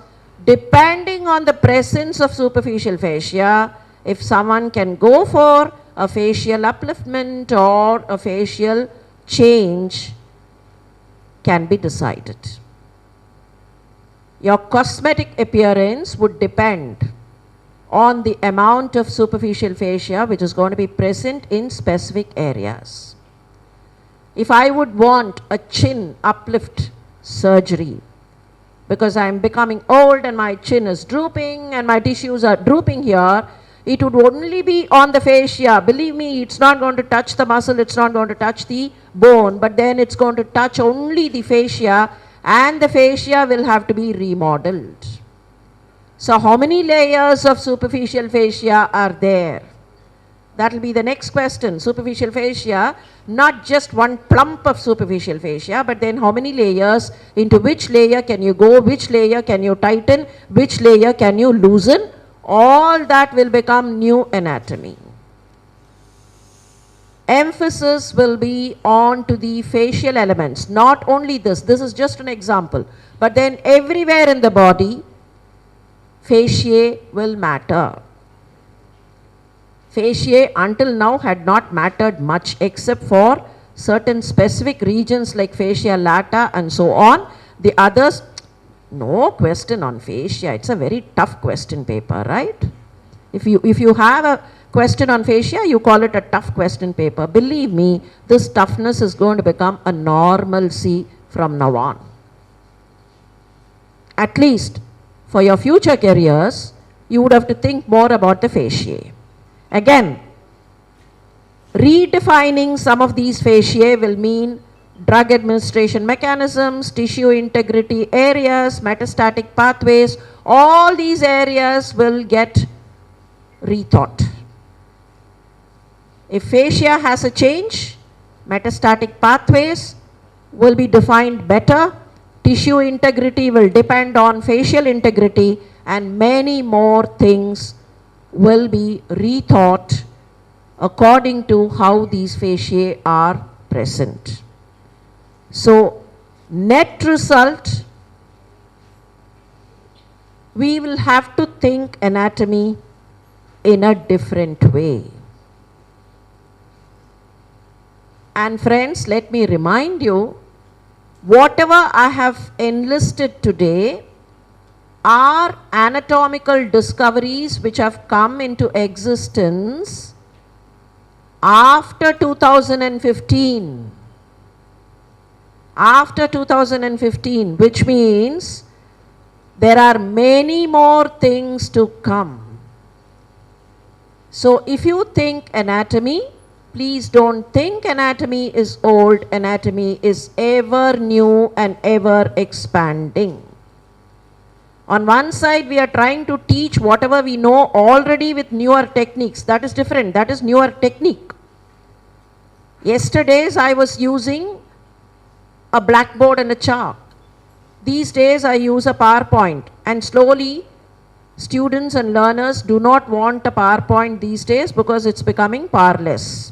depending on the presence of superficial fascia, if someone can go for a facial upliftment or a facial change can be decided. Your cosmetic appearance would depend on the amount of superficial fascia which is going to be present in specific areas. If I would want a chin uplift surgery because I am becoming old and my chin is drooping and my tissues are drooping here, it would only be on the fascia. Believe me, it's not going to touch the muscle, it's not going to touch the bone, but then it's going to touch only the fascia, and the fascia will have to be remodeled. So how many layers of superficial fascia are there? That will be the next question. Superficial fascia, not just one plump of superficial fascia, but then how many layers, into which layer can you go, which layer can you tighten, which layer can you loosen? All that will become new anatomy. Emphasis will be on to the facial elements. Not only this is just an example, but then everywhere in the body, fasciae will matter. Fasciae until now had not mattered much except for certain specific regions like fascia lata and so on. The others, no question on fascia. It's a very tough question paper, right? If you have a question on fascia, you call it a tough question paper. Believe me, this toughness is going to become a normalcy from now on. At least for your future careers, you would have to think more about the fasciae. Again, redefining some of these fasciae will mean drug administration mechanisms, tissue integrity areas, metastatic pathways. All these areas will get rethought. If fascia has a change, metastatic pathways will be defined better, tissue integrity will depend on facial integrity, and many more things will be rethought according to how these fasciae are present. So, net result, we will have to think anatomy in a different way. And friends, let me remind you, whatever I have enlisted today are anatomical discoveries which have come into existence after 2015. After 2015, which means there are many more things to come. So if you think anatomy, please don't think anatomy is old. Anatomy is ever new and ever expanding. On one side, we are trying to teach whatever we know already with newer techniques. That is different. That is newer technique. Yesterdays, I was using a blackboard and a chalk. These days, I use a PowerPoint. And slowly, students and learners do not want a PowerPoint these days because it's becoming powerless.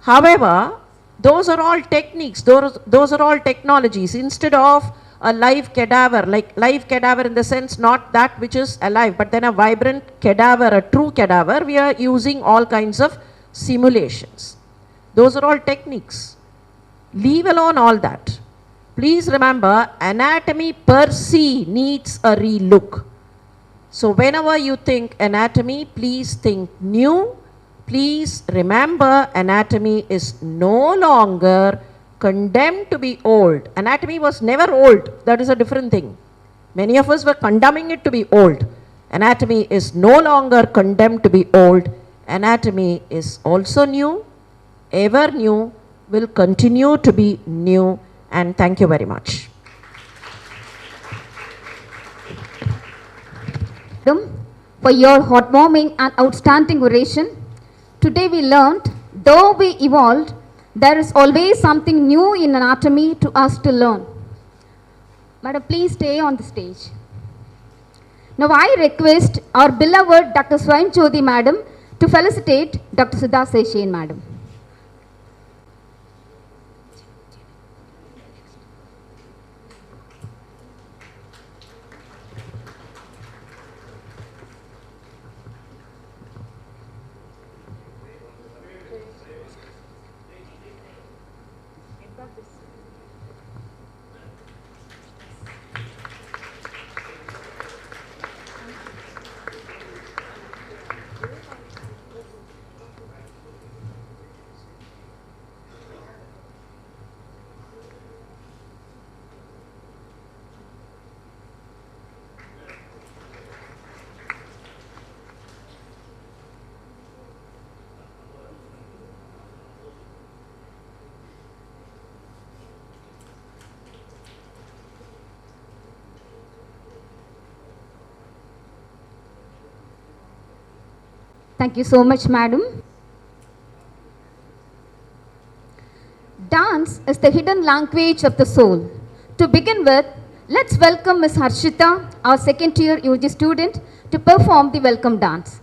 However, those are all techniques, those are all technologies. Instead of a live cadaver, like live cadaver in the sense not that which is alive, but then a vibrant cadaver, a true cadaver, we are using all kinds of simulations. Those are all techniques. Leave alone all that. Please remember, anatomy per se needs a relook. So whenever you think anatomy, please think new. Please remember, anatomy is no longer condemned to be old. Anatomy was never old. That is a different thing. Many of us were condemning it to be old. Anatomy is no longer condemned to be old. Anatomy is also new, ever new, will continue to be new. And thank you very much. For your heartwarming and outstanding oration. Today we learned, though we evolved, there is always something new in anatomy to us to learn. Madam, please stay on the stage. Now I request our beloved Dr. Swayam Jyoti Madam to felicitate Dr. Sudha Seshen Madam. Thank you so much, madam. Dance is the hidden language of the soul. To begin with, let's welcome Ms. Harshita, our second year UG student, to perform the welcome dance.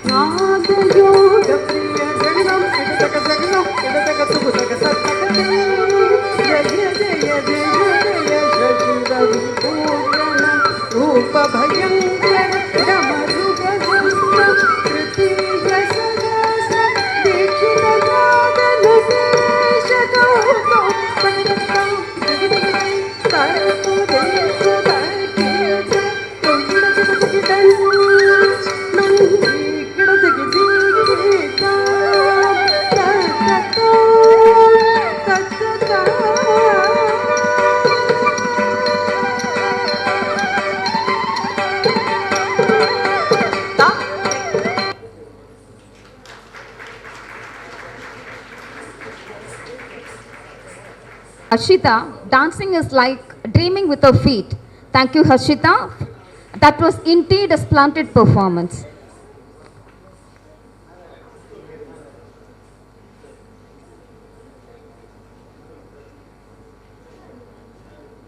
Naad yoga priya jaganam, idaka jaganam, idaka tugu daga sat. Harshita, dancing is like dreaming with her feet. Thank you, Harshita. That was indeed a splendid performance.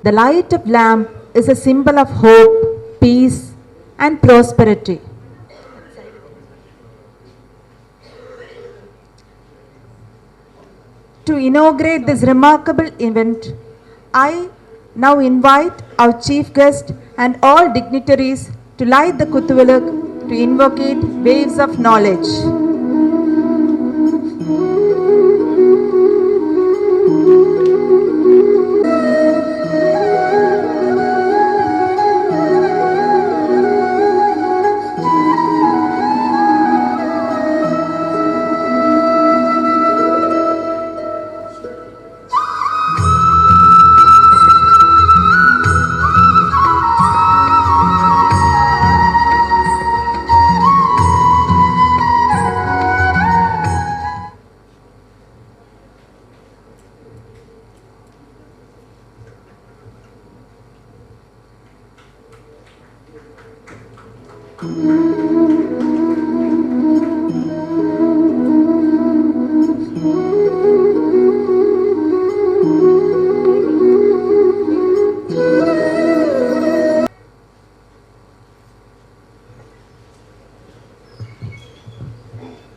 The light of lamp is a symbol of hope, peace, and prosperity. To inaugurate this remarkable event, I now invite our chief guest and all dignitaries to light the Kuthuvilak to invocate waves of knowledge.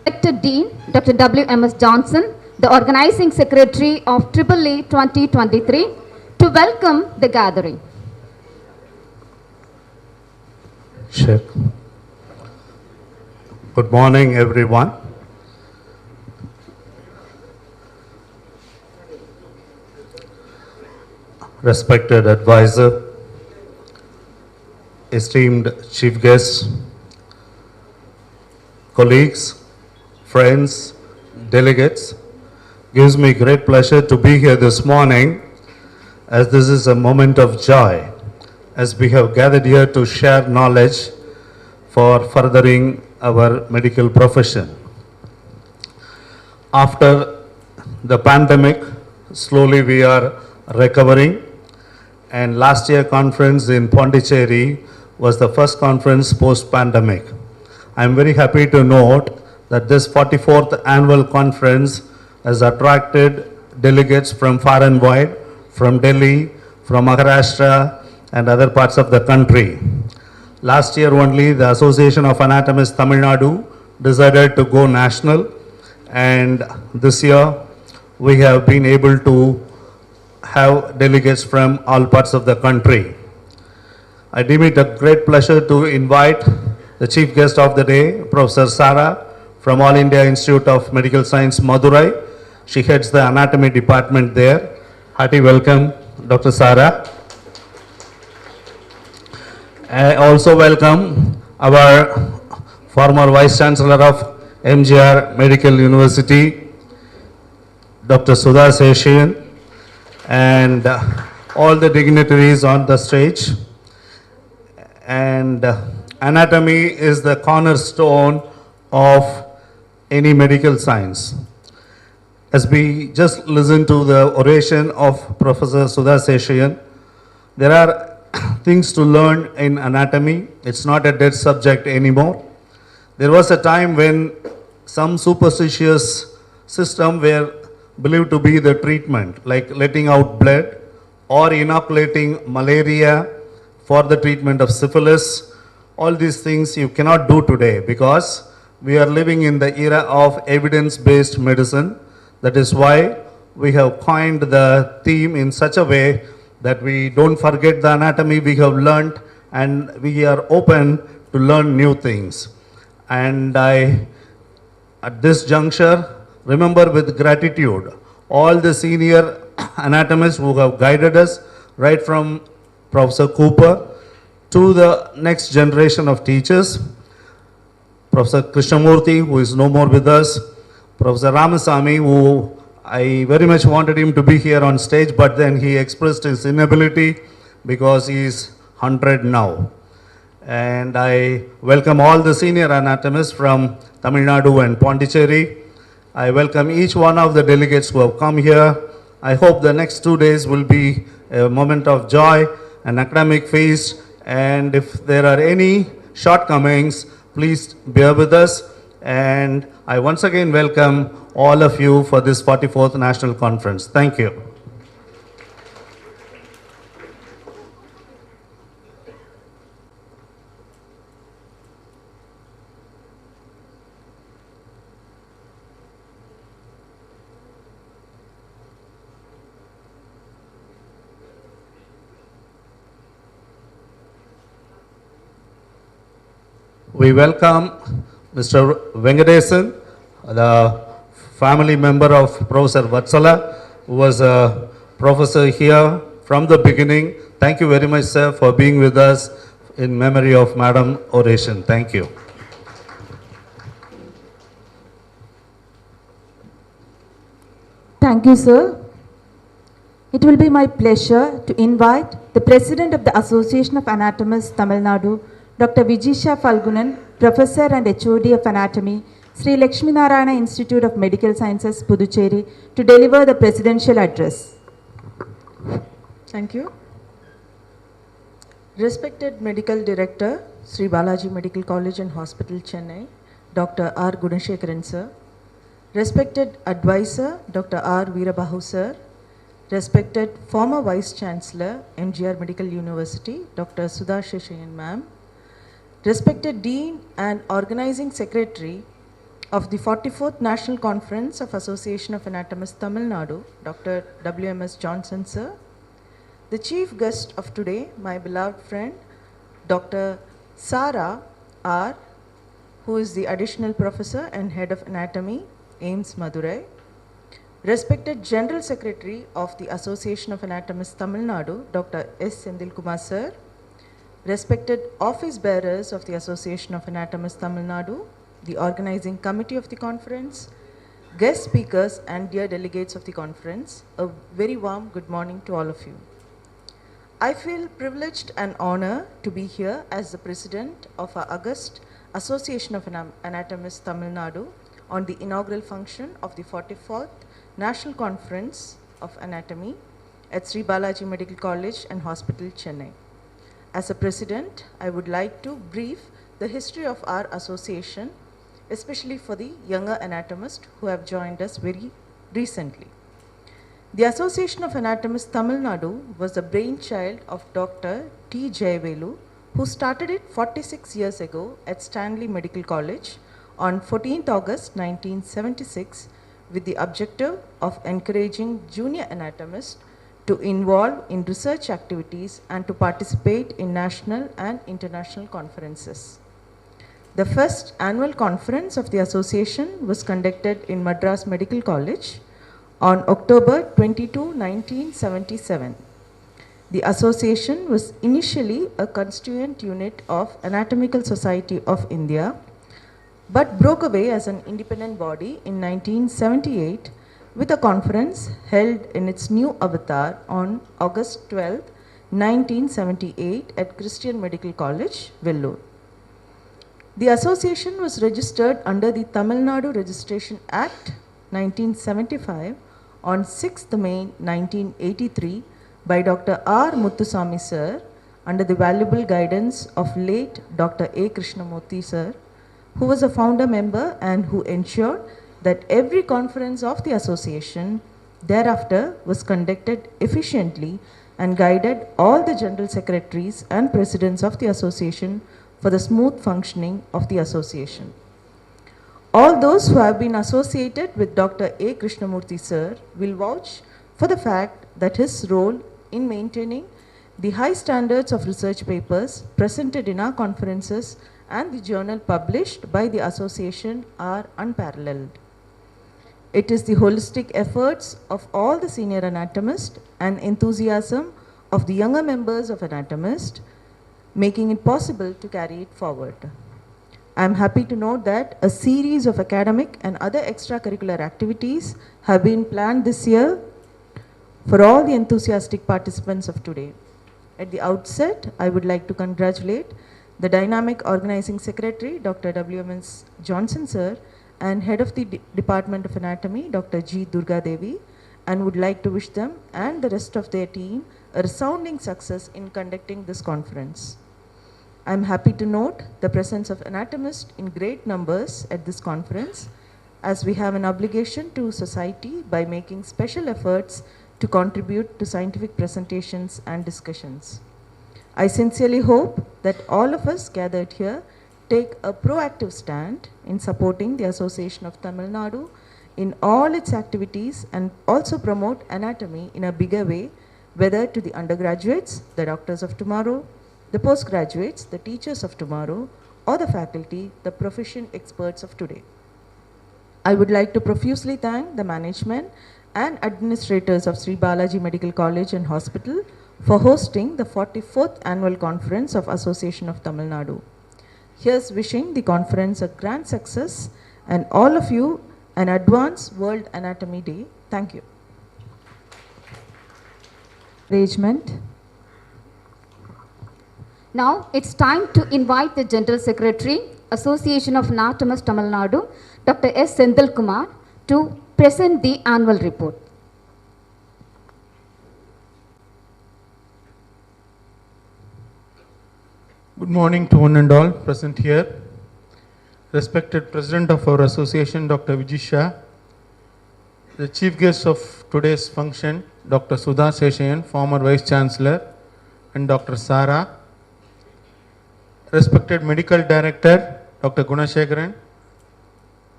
Respected Dean, Dr. W.M.S. Johnson, the Organizing Secretary of EEE 2023, to welcome the gathering. Check. Good morning, everyone. Respected advisor, esteemed chief guests, colleagues, friends, delegates, gives me great pleasure to be here this morning, as this is a moment of joy, as we have gathered here to share knowledge for furthering our medical profession. After the pandemic, slowly we are recovering, and last year conference in Pondicherry was the first conference post-pandemic. I am very happy to note that this 44th annual conference has attracted delegates from far and wide, from Delhi, from Maharashtra, and other parts of the country. Last year only, the Association of Anatomists-Tamilnadu decided to go national, and this year we have been able to have delegates from all parts of the country. I deem it a great pleasure to invite the chief guest of the day, Professor Sarah, from All India Institute of Medical Science, Madurai. She heads the anatomy department there. Hearty welcome, Dr. Sarah. I also welcome our former Vice Chancellor of MGR Medical University, Dr. Sudha Seshian, and all the dignitaries on the stage. And anatomy is the cornerstone of any medical science. As we just listened to the oration of Professor Sudha Seshian, there are things to learn in anatomy. It's not a dead subject anymore. There was a time when some superstitious systems were believed to be the treatment, like letting out blood or inoculating malaria for the treatment of syphilis. All these things you cannot do today because we are living in the era of evidence-based medicine. That is why we have coined the theme in such a way that we don't forget the anatomy we have learned, and we are open to learn new things. And I, at this juncture, remember with gratitude all the senior anatomists who have guided us, right from Professor Cooper to the next generation of teachers, Professor Krishnamurthy, who is no more with us, Professor Ramasamy, who I very much wanted him to be here on stage, but then he expressed his inability because he is 100 now. And I welcome all the senior anatomists from Tamil Nadu and Pondicherry. I welcome each one of the delegates who have come here I hope the next 2 days will be a moment of joy, an academic feast, and if there are any shortcomings, please bear with us. And I once again welcome all of you for this 44th National Conference. Thank you. We welcome Mr. Venkatesan, the family member of Professor Vatsala, who was a professor here from the beginning. Thank you very much, sir, for being with us in memory of Madam Oration. Thank you. Thank you, sir. It will be my pleasure to invite the President of the Association of Anatomists-Tamilnadu, Dr. Vijisha Falgunan, Professor and HOD of Anatomy, Sri Lakshmi Narayana Institute of Medical Sciences, Puducherry, to deliver the presidential address. Thank you. Respected Medical Director, Sri Balaji Medical College and Hospital, Chennai, Dr. R. Gunashekaran sir. Respected Advisor, Dr. R. Veerabahu sir. Respected former Vice Chancellor, MGR Medical University, Dr. Sudha Sheshayan ma'am. Respected Dean and Organizing Secretary of the 44th National Conference of Association of Anatomists-Tamilnadu, Dr. W.M.S. Johnson sir. The chief guest of today, my beloved friend, Dr. Sara R., who is the additional professor and head of anatomy, AIIMS Madurai. Respected General Secretary of the Association of Anatomists-Tamilnadu, Dr. S. Sendil Kumar sir. Respected office bearers of the Association of Anatomists-Tamilnadu, the organizing committee of the conference, guest speakers and dear delegates of the conference, a very warm good morning to all of you. I feel privileged and honored to be here as the president of our August Association of Anatomists-Tamilnadu on the inaugural function of the 44th National Conference of Anatomy at Sri Balaji Medical College and Hospital, Chennai. As a president, I would like to brief the history of our association, especially for the younger anatomists who have joined us very recently. The Association of Anatomists-Tamilnadu was the brainchild of Dr. T. Jayavelu, who started it 46 years ago at Stanley Medical College on 14th August 1976 with the objective of encouraging junior anatomists to involve in research activities and to participate in national and international conferences. The first annual conference of the association was conducted in Madras Medical College on October 22, 1977. The association was initially a constituent unit of Anatomical Society of India, but broke away as an independent body in 1978 with a conference held in its new avatar on August 12, 1978 at Christian Medical College, Vellore. The association was registered under the Tamil Nadu Registration Act 1975 on 6th May 1983 by Dr. R. Muthusamy sir under the valuable guidance of late Dr. A. Krishnamurthy sir, who was a founder member and who ensured that every conference of the association thereafter was conducted efficiently and guided all the general secretaries and presidents of the association for the smooth functioning of the association. All those who have been associated with Dr. A. Krishnamurthy sir will vouch for the fact that his role in maintaining the high standards of research papers presented in our conferences and the journal published by the association are unparalleled. It is the holistic efforts of all the senior anatomists and enthusiasm of the younger members of anatomists making it possible to carry it forward. I am happy to note that a series of academic and other extracurricular activities have been planned this year for all the enthusiastic participants of today. At the outset, I would like to congratulate the dynamic organizing secretary, Dr. W.M.S. Johnson sir, and head of the Department of Anatomy, Dr. G. Durga Devi, and would like to wish them and the rest of their team a resounding success in conducting this conference. I am happy to note the presence of anatomists in great numbers at this conference, as we have an obligation to society by making special efforts to contribute to scientific presentations and discussions. I sincerely hope that all of us gathered here take a proactive stand in supporting the Association of Tamilnadu in all its activities and also promote anatomy in a bigger way, whether to the undergraduates, the doctors of tomorrow, the postgraduates, the teachers of tomorrow, or the faculty, the proficient experts of today. I would like to profusely thank the management and administrators of Sri Balaji Medical College and Hospital for hosting the 44th Annual Conference of Association of Tamil Nadu. Here's wishing the conference a grand success and all of you an advanced World Anatomy Day. Thank you. Arrangement. Now it's time to invite the General Secretary, Association of Anatomists-Tamilnadu, Dr. S. Senthil Kumar, to present the annual report. Good morning to one and all present here. Respected President of our association, Dr. Vijisha, the chief guest of today's function, Dr. Sudha Seshayan, former Vice Chancellor, and Dr. Sara, respected Medical Director, Dr. Gunashekaran,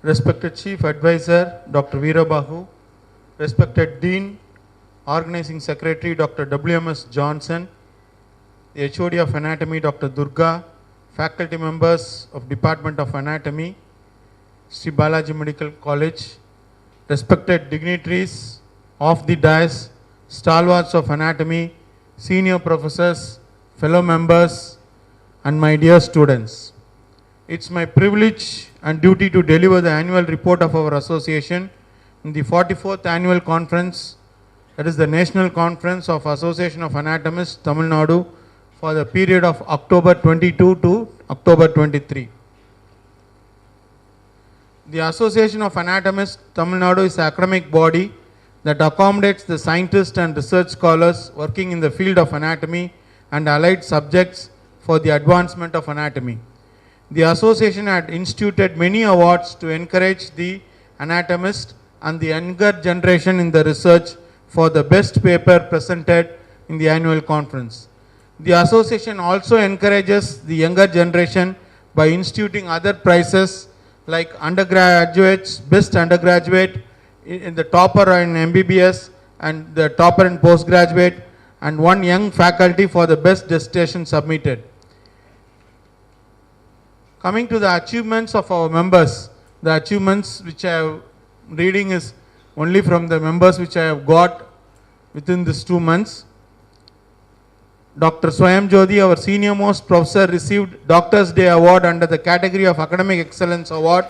respected Chief Advisor, Dr. Veerabahu, respected Dean, Organizing Secretary, Dr. WMS Johnson, the HOD of Anatomy, Dr. Durga, faculty members of Department of Anatomy, Sri Balaji Medical College, respected dignitaries of the dais, stalwarts of anatomy, senior professors, fellow members, and my dear students. It's my privilege and duty to deliver the annual report of our association in the 44th annual conference, that is the National Conference of Association of Anatomists, Tamil Nadu, for the period of October 22 to October 23. The Association of Anatomists, Tamil Nadu is an academic body that accommodates the scientists and research scholars working in the field of anatomy and allied subjects for the advancement of anatomy. The association had instituted many awards to encourage the anatomist and the younger generation in the research for the best paper presented in the annual conference. The association also encourages the younger generation by instituting other prizes like undergraduates, best undergraduate, in the topper in MBBS and the topper in postgraduate, and one young faculty for the best dissertation submitted. Coming to the achievements of our members, the achievements which I am reading is only from the members which I have got within these 2 months. Dr. Swayam Jyoti, our senior most professor, received Doctor's Day Award under the category of Academic Excellence Award.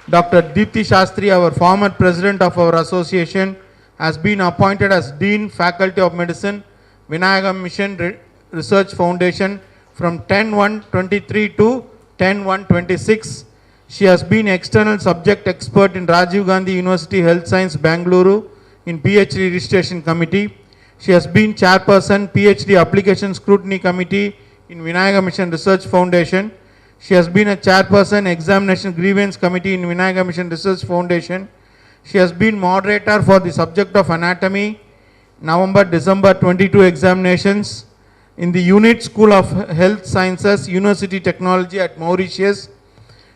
Dr. Deepthi Shastri, our former president of our association, has been appointed as Dean, Faculty of Medicine, Vinayagam Mission Research Foundation from 10/1/23 to 10/1/26. She has been external subject expert in Rajiv Gandhi University Health Science, Bangalore in PhD Registration Committee. She has been chairperson PhD Application Scrutiny Committee in Vinayagam Mission Research Foundation. She has been a chairperson Examination Grievance Committee in Vinayagam Mission Research Foundation. She has been moderator for the subject of anatomy, November-December 22 examinations in the Unit School of Health Sciences, University Technology at Mauritius.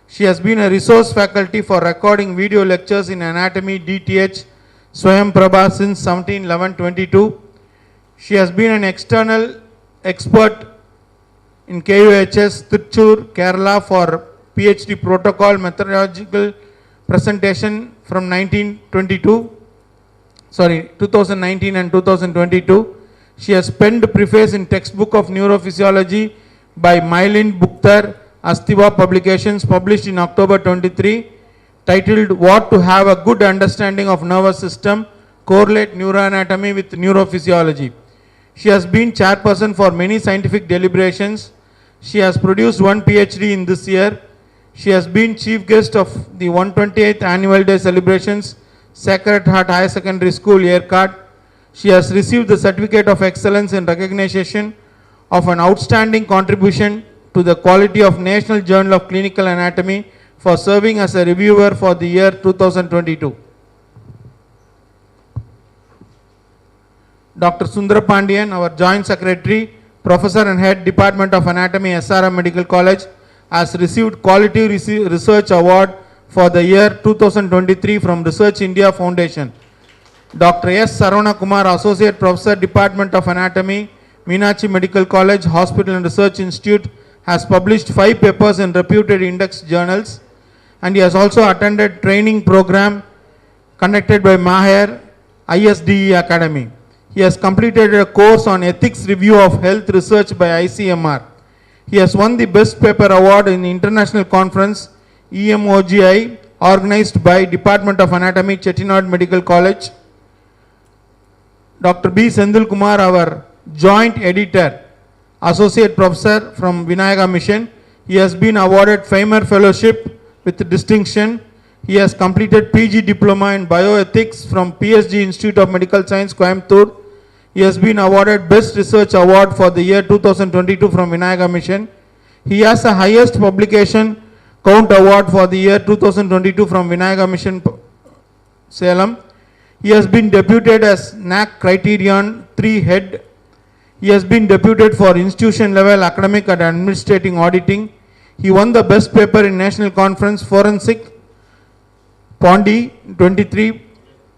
She has been a resource faculty for recording video lectures in anatomy DTH Swayam Prabha since 17/11/22. She has been an external expert in KUHS Tiruchur, Kerala for PhD protocol methodological presentation from 2019 and 2022. She has penned preface in textbook of neurophysiology by Mylin Bukhtar Astiva Publications, published in October 23, titled What to Have a Good Understanding of Nervous System, Correlate Neuroanatomy with Neurophysiology. She has been chairperson for many scientific deliberations. She has produced one PhD in this year. She has been chief guest of the 128th Annual Day celebrations Sacred Heart Higher Secondary School, Yercaud. She has received the Certificate of Excellence in recognition of an outstanding contribution to the quality of National Journal of Clinical Anatomy for serving as a reviewer for the year 2022. Dr. Sundara Pandian, our Joint Secretary, Professor and Head Department of Anatomy, SRM Medical College, has received Quality Research Award for the year 2023 from Research India Foundation. Dr. S. Saravana Kumar, Associate Professor, Department of Anatomy, Meenakshi Medical College, Hospital and Research Institute, has published 5 papers in reputed index journals, and he has also attended training program conducted by Maher ISDE Academy. He has completed a course on ethics review of health research by ICMR. He has won the Best Paper Award in the International Conference EMOGI organized by Department of Anatomy, Chettinad Medical College. Dr. B. Sendil Kumar, our Joint Editor, Associate Professor from Vinayaka Mission. He has been awarded Feimer Fellowship with distinction. He has completed PG Diploma in Bioethics from PSG Institute of Medical Science, Coimbatore. He has been awarded Best Research Award for the year 2022 from Vinayaka Mission. He has the highest publication count award for the year 2022 from Vinayaka Mission, Salem. He has been deputed as NAC Criterion 3 Head. He has been deputed for institution level academic and administrating auditing. He won the Best Paper in National Conference Forensic Pondi 23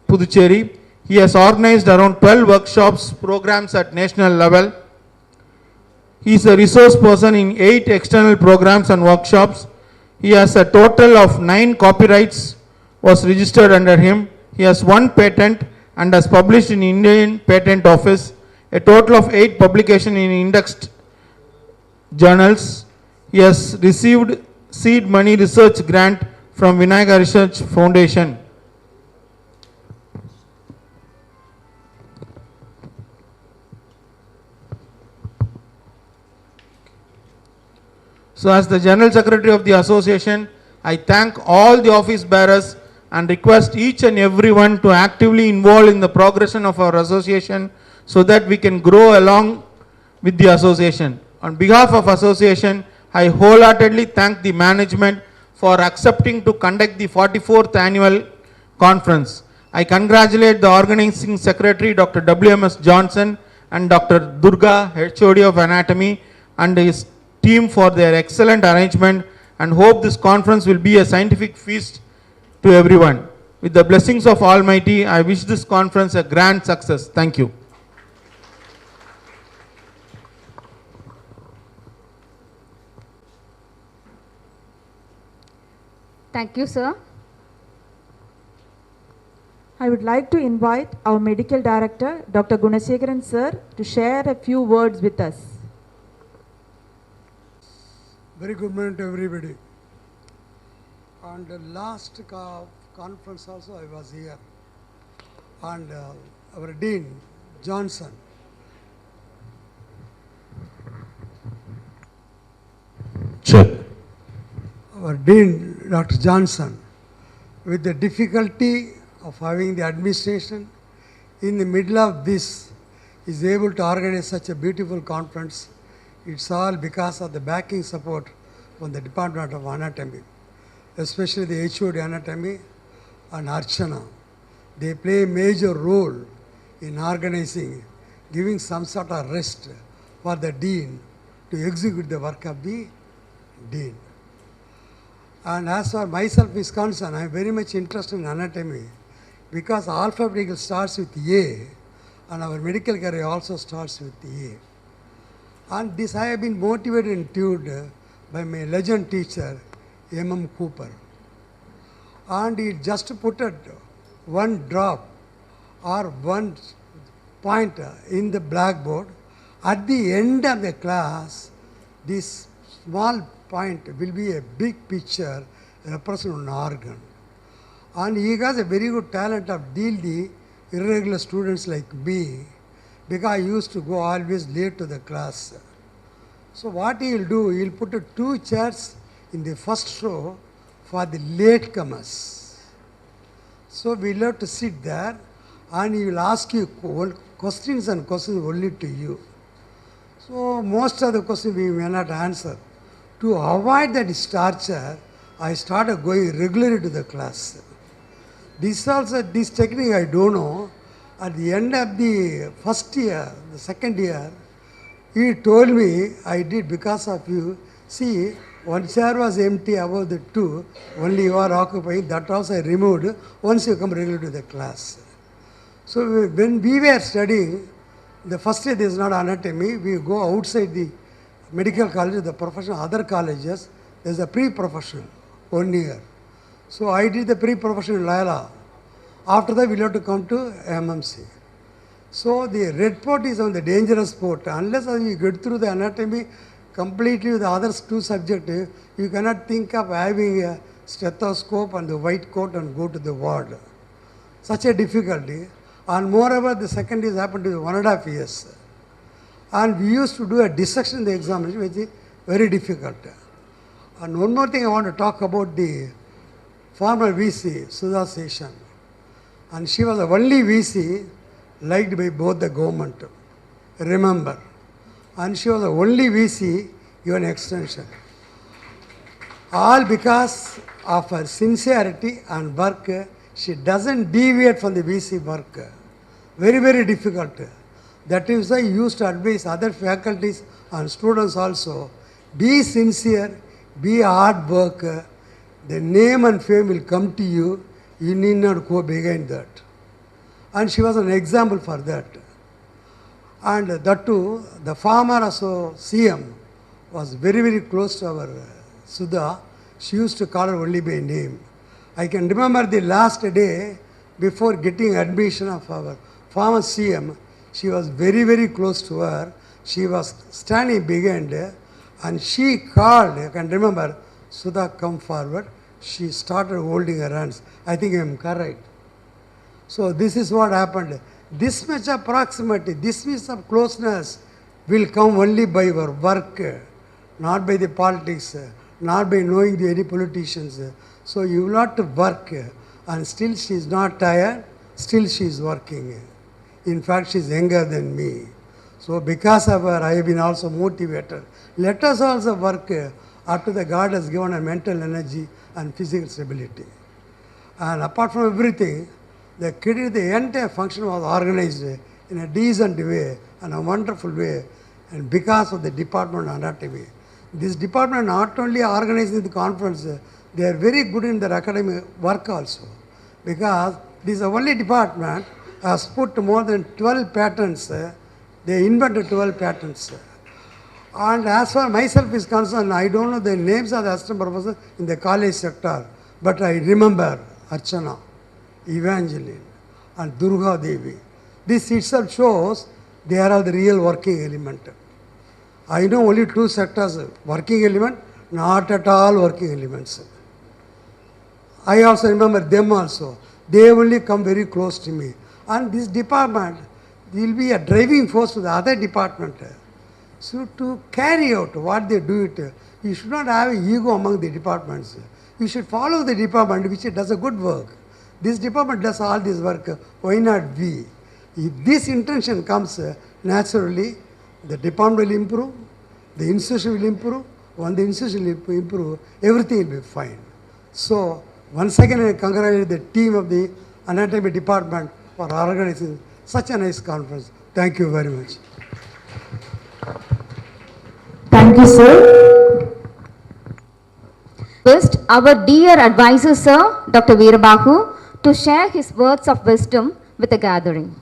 Puducherry. He has organized around 12 workshops, programs at national level. He is a resource person in 8 external programs and workshops. He has a total of 9 copyrights was registered under him. He has 1 patent and has published in Indian Patent Office, a total of 8 publications in indexed journals. He has received seed money research grant from Vinayaka Research Foundation. So as the General Secretary of the Association, I thank all the office bearers and request each and everyone to actively involve in the progression of our association so that we can grow along with the association. On behalf of association, I wholeheartedly thank the management for accepting to conduct the 44th annual conference. I congratulate the organizing secretary, Dr. W.M.S. Johnson, and Dr. Durga, HOD of Anatomy, and his team for their excellent arrangement, and hope this conference will be a scientific feast to everyone. With the blessings of Almighty, I wish this conference a grand success. Thank you. Thank you, sir. I would like to invite our Medical Director, Dr. Gunasekaran sir, to share a few words with us. Very good morning to everybody. On the last conference also I was here, and our Dean Johnson, our Dean Dr. Johnson, with the difficulty of having the administration in the middle of this, is able to organize such a beautiful conference. It's all because of the backing support from the Department of Anatomy, especially the HOD Anatomy and Archana. They play a major role in organizing, giving some sort of rest for the Dean to execute the work of the Dean. And as far myself is concerned, I am very much interested in anatomy because alphabetical starts with A and our medical career also starts with A. And this I have been motivated and tuned by my legend teacher, M.M. Cooper. And he just put one drop or one point in the blackboard. At the end of the class, this small point will be a big picture representing an organ. And he has a very good talent of deal the irregular students like me, because I used to go always late to the class. So what he will do, he will put 2 chairs in the first row for the latecomers. So we love to sit there and he will ask you questions and questions only to you. So most of the questions we may not answer. To avoid that torture, I started going regularly to the class. This technique I don't know. At the end of the first year, the second year, he told me, I did because of you. See, one chair was empty above the two, only you are occupying, that also I removed once you come regularly to the class. So when we were studying, the first year there is not anatomy, we go outside the medical college, the professional, other colleges, there is a pre-professional, 1 year. So I did the pre-professional in Laila. After that, we have to come to MMC. So the red port is on the dangerous port. Unless you get through the anatomy completely with the other two subjects, you cannot think of having a stethoscope and the white coat and go to the ward. Such a difficulty. And moreover, the second is happened to 1.5 years. And we used to do a dissection in the examination, which is very difficult. And one more thing I want to talk about the former VC, Sudha Seshan. And she was the only VC liked by both the government. Remember. And she was the only VC given extension. All because of her sincerity and work, she doesn't deviate from the VC work. Very, very difficult. That is why I used to advise other faculties and students also, be sincere, be hard worker, the name and fame will come to you, you need not go behind that. And she was an example for that. And that too, the former CM was very, very close to our Sudha. She used to call her only by name. I can remember the last day before getting admission of our former CM, she was very, very close to her. She was standing behind and she called, I can remember, Sudha, come forward. She started holding her hands. I think I am correct. So this is what happened. This much of proximity, this much of closeness will come only by your work, not by the politics, not by knowing any politicians. So you will have to work, and still she is not tired, still she is working. In fact, she is younger than me. So because of her, I have been also motivated. Let us also work after the God has given a mental energy and physical stability. And apart from everything, the entire function was organized in a decent way and a wonderful way, and because of the Department of Anatomy. This department not only organizing the conference, they are very good in their academic work also, because this is the only department has put more than 12 patents. They invented 12 patents. And as far as myself is concerned, I don't know the names of the assistant professors in the college sector, but I remember Archana, Evangeline, and Durga Devi. This itself shows they are the real working element. I know only two sectors, working element, not at all working elements. I also remember them also. They only come very close to me. And this department will be a driving force to the other department. So to carry out what they do it, you should not have an ego among the departments. You should follow the department which does a good work. This department does all this work, why not we? If this intention comes, naturally, the department will improve, the institution will improve. When the institution will improve, everything will be fine. So, once again, I congratulate the team of the anatomy department for organizing such a nice conference. Thank you very much. Thank you, sir. First, our dear advisor, sir, Dr. Veerabahu, to share his words of wisdom with the gathering.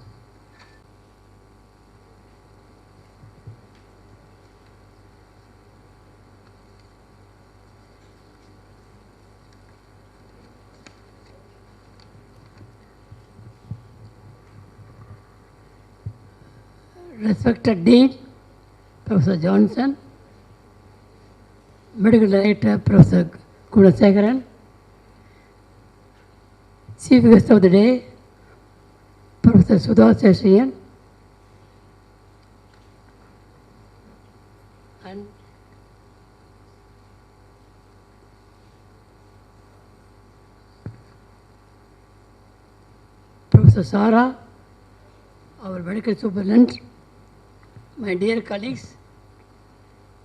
Respected Dean, Professor Johnson, Medical Director, Professor Kunasekaran, Chief Guest of the Day, Professor Sudha Seshan, and Professor Sara, our medical superintendent, my dear colleagues,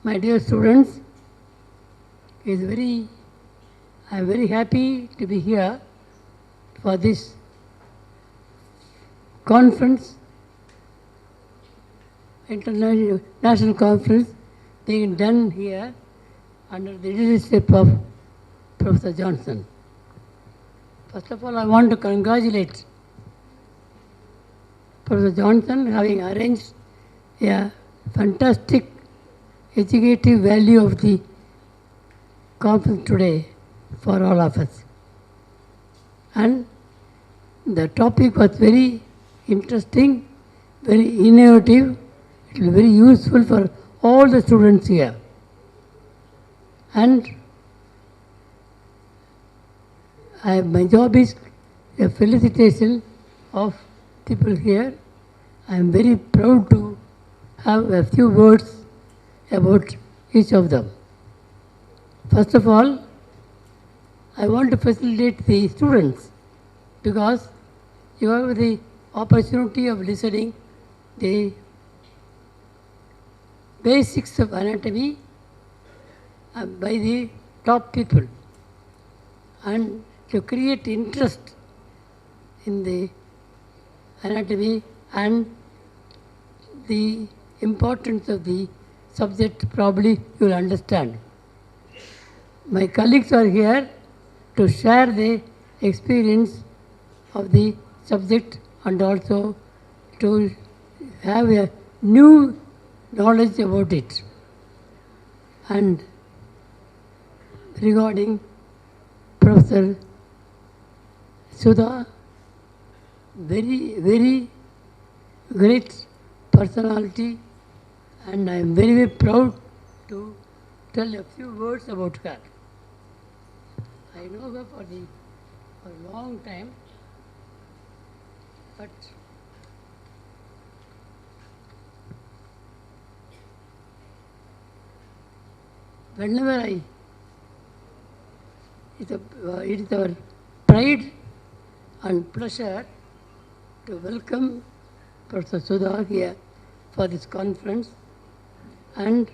my dear students, I am very happy to be here for this conference, international conference being done here under the leadership of Professor Johnson. First of all, I want to congratulate Professor Johnson having arranged a fantastic educative value of the conference today for all of us. And the topic was very interesting, very innovative. It will be very useful for all the students here. And my job is a felicitation of people here. I am very proud to have a few words about each of them. First of all, I want to facilitate the students because you have the opportunity of listening the basics of anatomy by the top people, and to create interest in the anatomy and the importance of the subject probably you will understand. My colleagues are here to share the experience of the subject and also to have a new knowledge about it. And regarding Professor Sudha, very great personality, and I am very proud to tell a few words about her. I know her for a long time, but whenever it is our pride and pleasure to welcome Professor Sudha here for this conference. And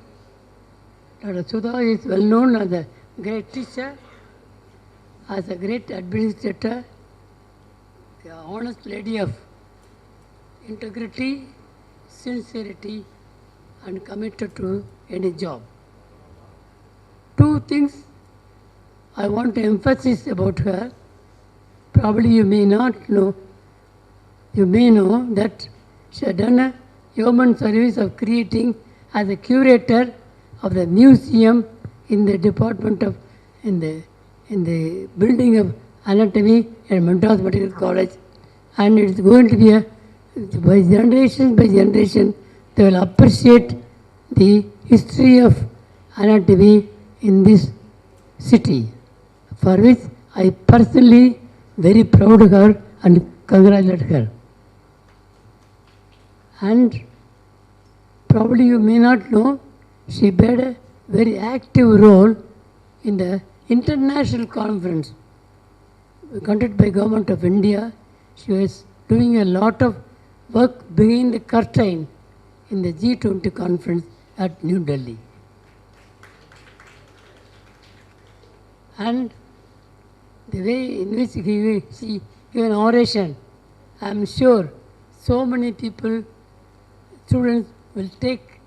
Dr. Sudha is well known as a great teacher, as a great administrator, an honest lady of integrity, sincerity, and committed to any job. Two things I want to emphasize about her. Probably you may not know, you may know that she had done a yeoman service of creating as a curator of the museum in the department of, in the building of anatomy at Madras Medical College, and it's going to be by generation they will appreciate the history of anatomy in this city, for which I personally very proud of her and congratulate her. And probably you may not know, she played a very active role in the international conference conducted by Government of India. She was doing a lot of work behind the curtain in the G20 conference at New Delhi. And the way in which she gave an oration, I am sure so many people, students will take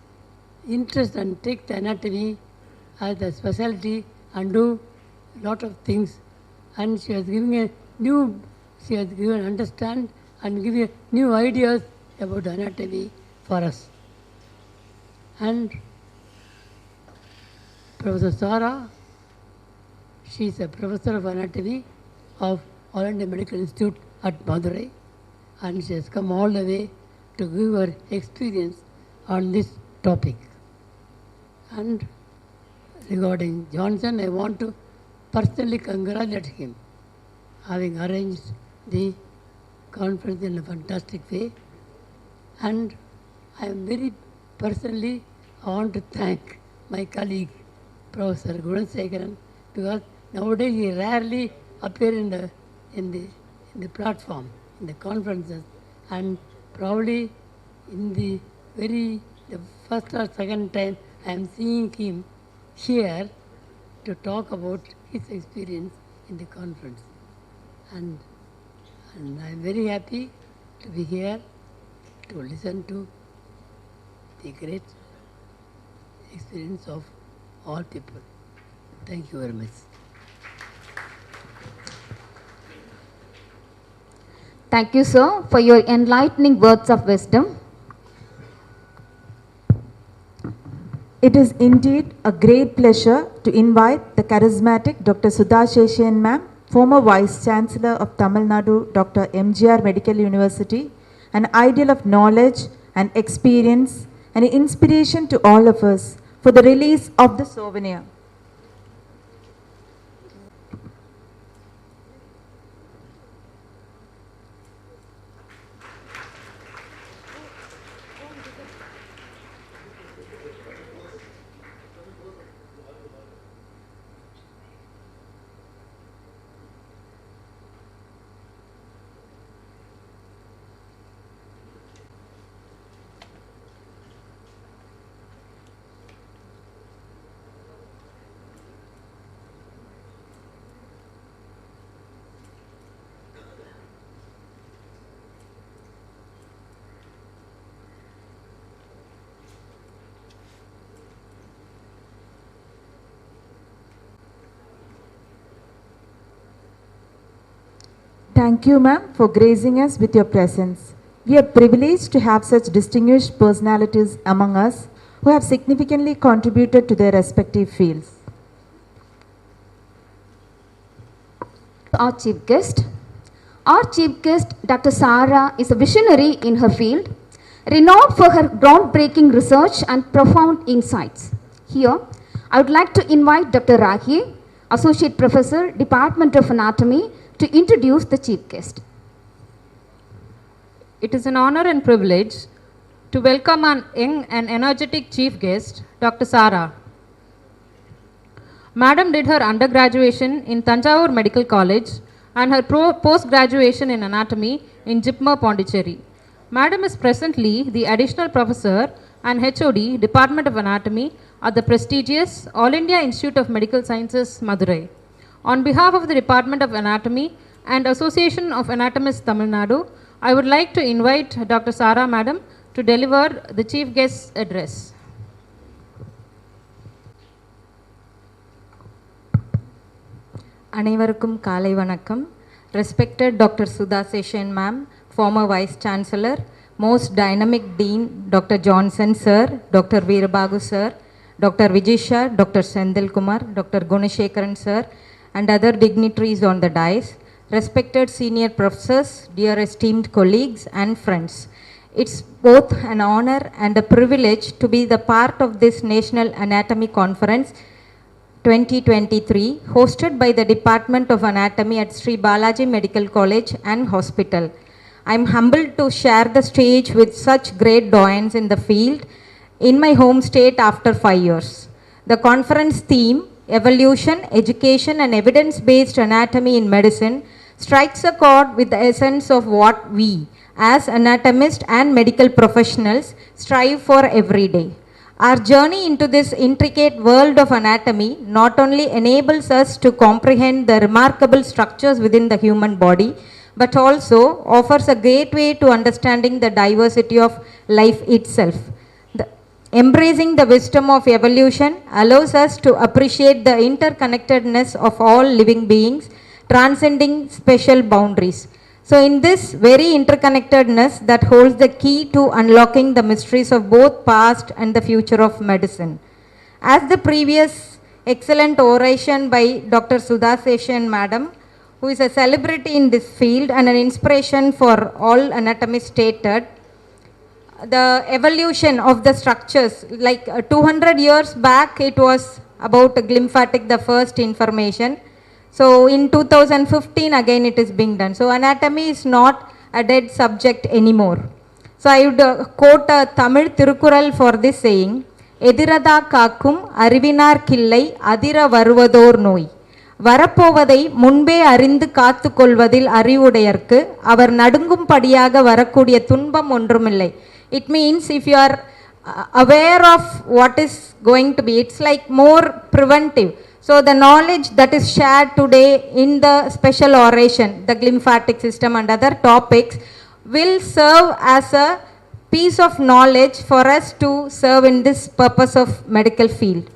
interest and take the anatomy as a specialty and do a lot of things. And she has given understand and given new ideas about anatomy for us. And Professor Sara, she is a professor of anatomy of All India Medical Institute at Madurai, and she has come all the way to give her experience on this topic. And regarding Johnson, I want to personally congratulate him, having arranged the conference in a fantastic way. And I am very personally, I want to thank my colleague, Professor Gunasekharan, because nowadays he rarely appears in the platform. in the conferences, and probably in the first or second time I am seeing him here to talk about his experience in the conference. And I am very happy to be here to listen to the great experience of all people. Thank you very much. Thank you, sir, for your enlightening words of wisdom. It is indeed a great pleasure to invite the charismatic Dr. Sudha Seshan ma'am, former Vice Chancellor of Tamil Nadu, Dr. MGR Medical University, an ideal of knowledge and experience and an inspiration to all of us, for the release of the souvenir. Thank you, ma'am, for gracing us with your presence. We are privileged to have such distinguished personalities among us who have significantly contributed to their respective fields. Our chief guest. Our chief guest, Dr. Sarah, is a visionary in her field, renowned for her groundbreaking research and profound insights. Here, I would like to invite Dr. Rahi, Associate Professor, Department of Anatomy, to introduce the chief guest. It is an honor and privilege to welcome an young and energetic chief guest, Dr. Sarah. Madam did her undergraduation in Tanjavur Medical College and her post-graduation in anatomy in JIPMER, Pondicherry. Madam is presently the additional professor and HOD, Department of Anatomy at the prestigious All India Institute of Medical Sciences, Madurai. On behalf of the Department of Anatomy and Association of Anatomists-Tamilnadu, I would like to invite Dr. Sarah Madam to deliver the chief guest's address. அனைவருக்கும் காலை வணக்கம். Respected Dr. Sudha Seshan ma'am, former Vice Chancellor, most dynamic Dean Dr. Johnson sir, Dr. Veerabagu sir, Dr. Vijisha, Dr. Sendil Kumar, Dr. Gunashekaran sir, and other dignitaries on the dais, respected senior professors, dear esteemed colleagues and friends. It's both an honor and a privilege to be the part of this National Anatomy Conference 2023, hosted by the Department of Anatomy at Sri Balaji Medical College and Hospital. I'm humbled to share the stage with such great doyens in the field in my home state after 5 years. The conference theme, Evolution, Education and Evidence-Based Anatomy in Medicine, strikes a chord with the essence of what we, as anatomists and medical professionals, strive for every day. Our journey into this intricate world of anatomy not only enables us to comprehend the remarkable structures within the human body, but also offers a gateway to understanding the diversity of life itself. Embracing the wisdom of evolution allows us to appreciate the interconnectedness of all living beings, transcending special boundaries. So in this very interconnectedness that holds the key to unlocking the mysteries of both past and the future of medicine. As the previous excellent oration by Dr. Sudha Seshan Madam, who is a celebrity in this field and an inspiration for all anatomists, stated, the evolution of the structures, like 200 years back, it was about glymphatic, the first information. So in 2015, again it is being done. So anatomy is not a dead subject anymore. So I would quote a Tamil Tirukural for this saying, Edirada Kakum Arivinar Killai Adira Varuvador Noi. வரப்போவதை முன்பே அறிந்து காத்து கொள்வதில் அறிவுடையர்க்கு அவர் நடுங்கும்படியாக வரக்கூடிய துன்பம் ஒன்றுமில்லை. It means if you are aware of what is going to be, it's like more preventive. So the knowledge that is shared today in the special oration, the lymphatic system and other topics, will serve as a piece of knowledge for us to serve in this purpose of medical field.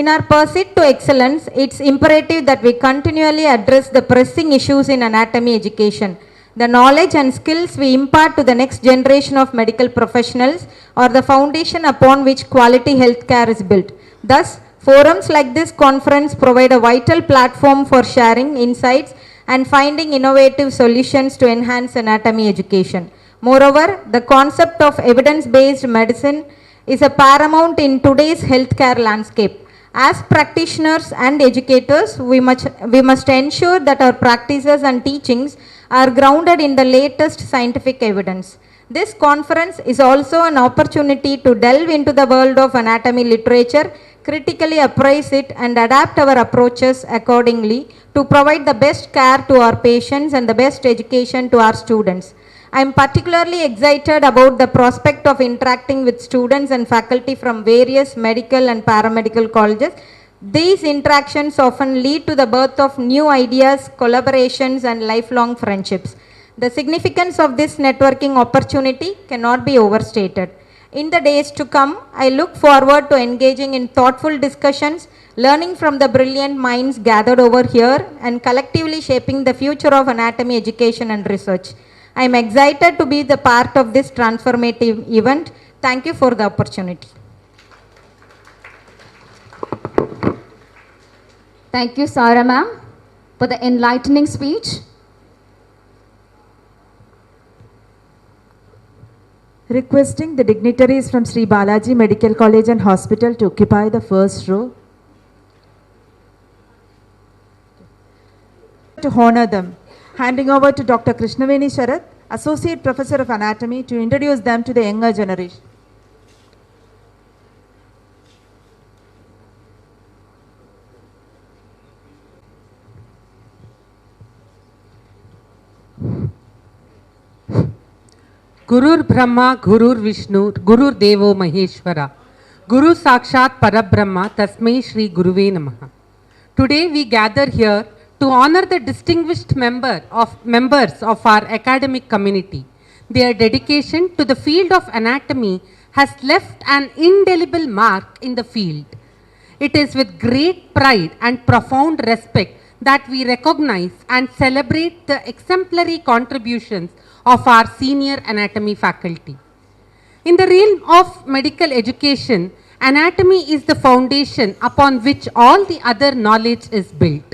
In our pursuit to excellence, it's imperative that we continually address the pressing issues in anatomy education. The knowledge and skills we impart to the next generation of medical professionals are the foundation upon which quality healthcare is built. Thus, forums like this conference provide a vital platform for sharing insights and finding innovative solutions to enhance anatomy education. Moreover, the concept of evidence-based medicine is a paramount in today's healthcare landscape. As practitioners and educators, we must ensure that our practices and teachings are grounded in the latest scientific evidence. This conference is also an opportunity to delve into the world of anatomy literature, critically appraise it and adapt our approaches accordingly to provide the best care to our patients and the best education to our students. I am particularly excited about the prospect of interacting with students and faculty from various medical and paramedical colleges. These interactions often lead to the birth of new ideas, collaborations and lifelong friendships. The significance of this networking opportunity cannot be overstated. In the days to come, I look forward to engaging in thoughtful discussions, learning from the brilliant minds gathered over here and collectively shaping the future of anatomy education and research. I am excited to be the part of this transformative event. Thank you for the opportunity. Thank you, Sarah ma'am, for the enlightening speech. Requesting the dignitaries from Sri Balaji Medical College and Hospital to occupy the first row. To honor them, handing over to Dr. Krishnaveni Sharath, Associate Professor of Anatomy, to introduce them to the younger generation. Gurur Brahma, Gurur Vishnu, Gurur Devo Maheshwara, Guru Sakshat Parabrahma, Tasmai Shri Guruve Namaha. Today we gather here to honor the distinguished members of our academic community. Their dedication to the field of anatomy has left an indelible mark in the field. It is with great pride and profound respect that we recognize and celebrate the exemplary contributions of our senior anatomy faculty. In the realm of medical education, anatomy is the foundation upon which all the other knowledge is built.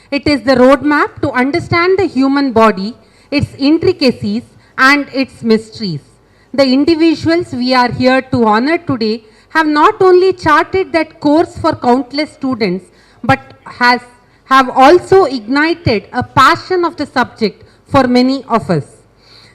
It is the roadmap to understand the human body, its intricacies and its mysteries. The individuals we are here to honor today have not only charted that course for countless students, but have also ignited a passion of the subject for many of us.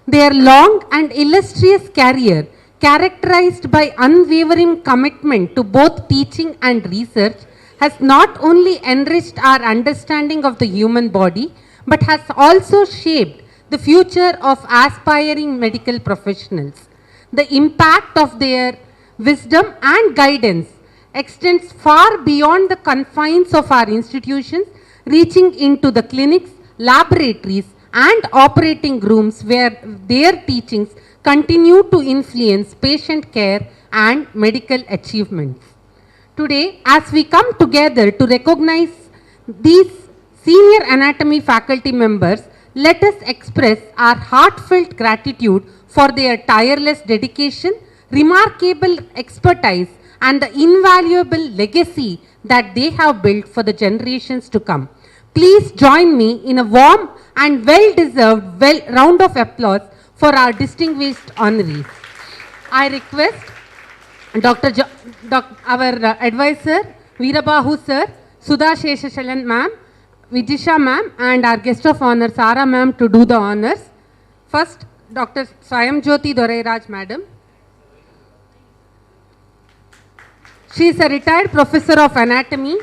Their long and illustrious career, characterized by unwavering commitment to both teaching and research, has not only enriched our understanding of the human body, but has also shaped the future of aspiring medical professionals. The impact of their wisdom and guidance extends far beyond the confines of our institutions, reaching into the clinics, laboratories, and operating rooms where their teachings continue to influence patient care and medical achievements. Today, as we come together to recognize these senior anatomy faculty members, let us express our heartfelt gratitude for their tireless dedication, remarkable expertise, and the invaluable legacy that they have built for the generations to come. Please join me in a warm and well-deserved round of applause for our distinguished honorees. I request our advisor, Veerabahu sir, Sudha Sheshashalan ma'am, Vijisha ma'am, and our guest of honor, Sarah ma'am, to do the honors. First, Dr. Swayamjyoti Dorairaj madam. She is a retired professor of anatomy.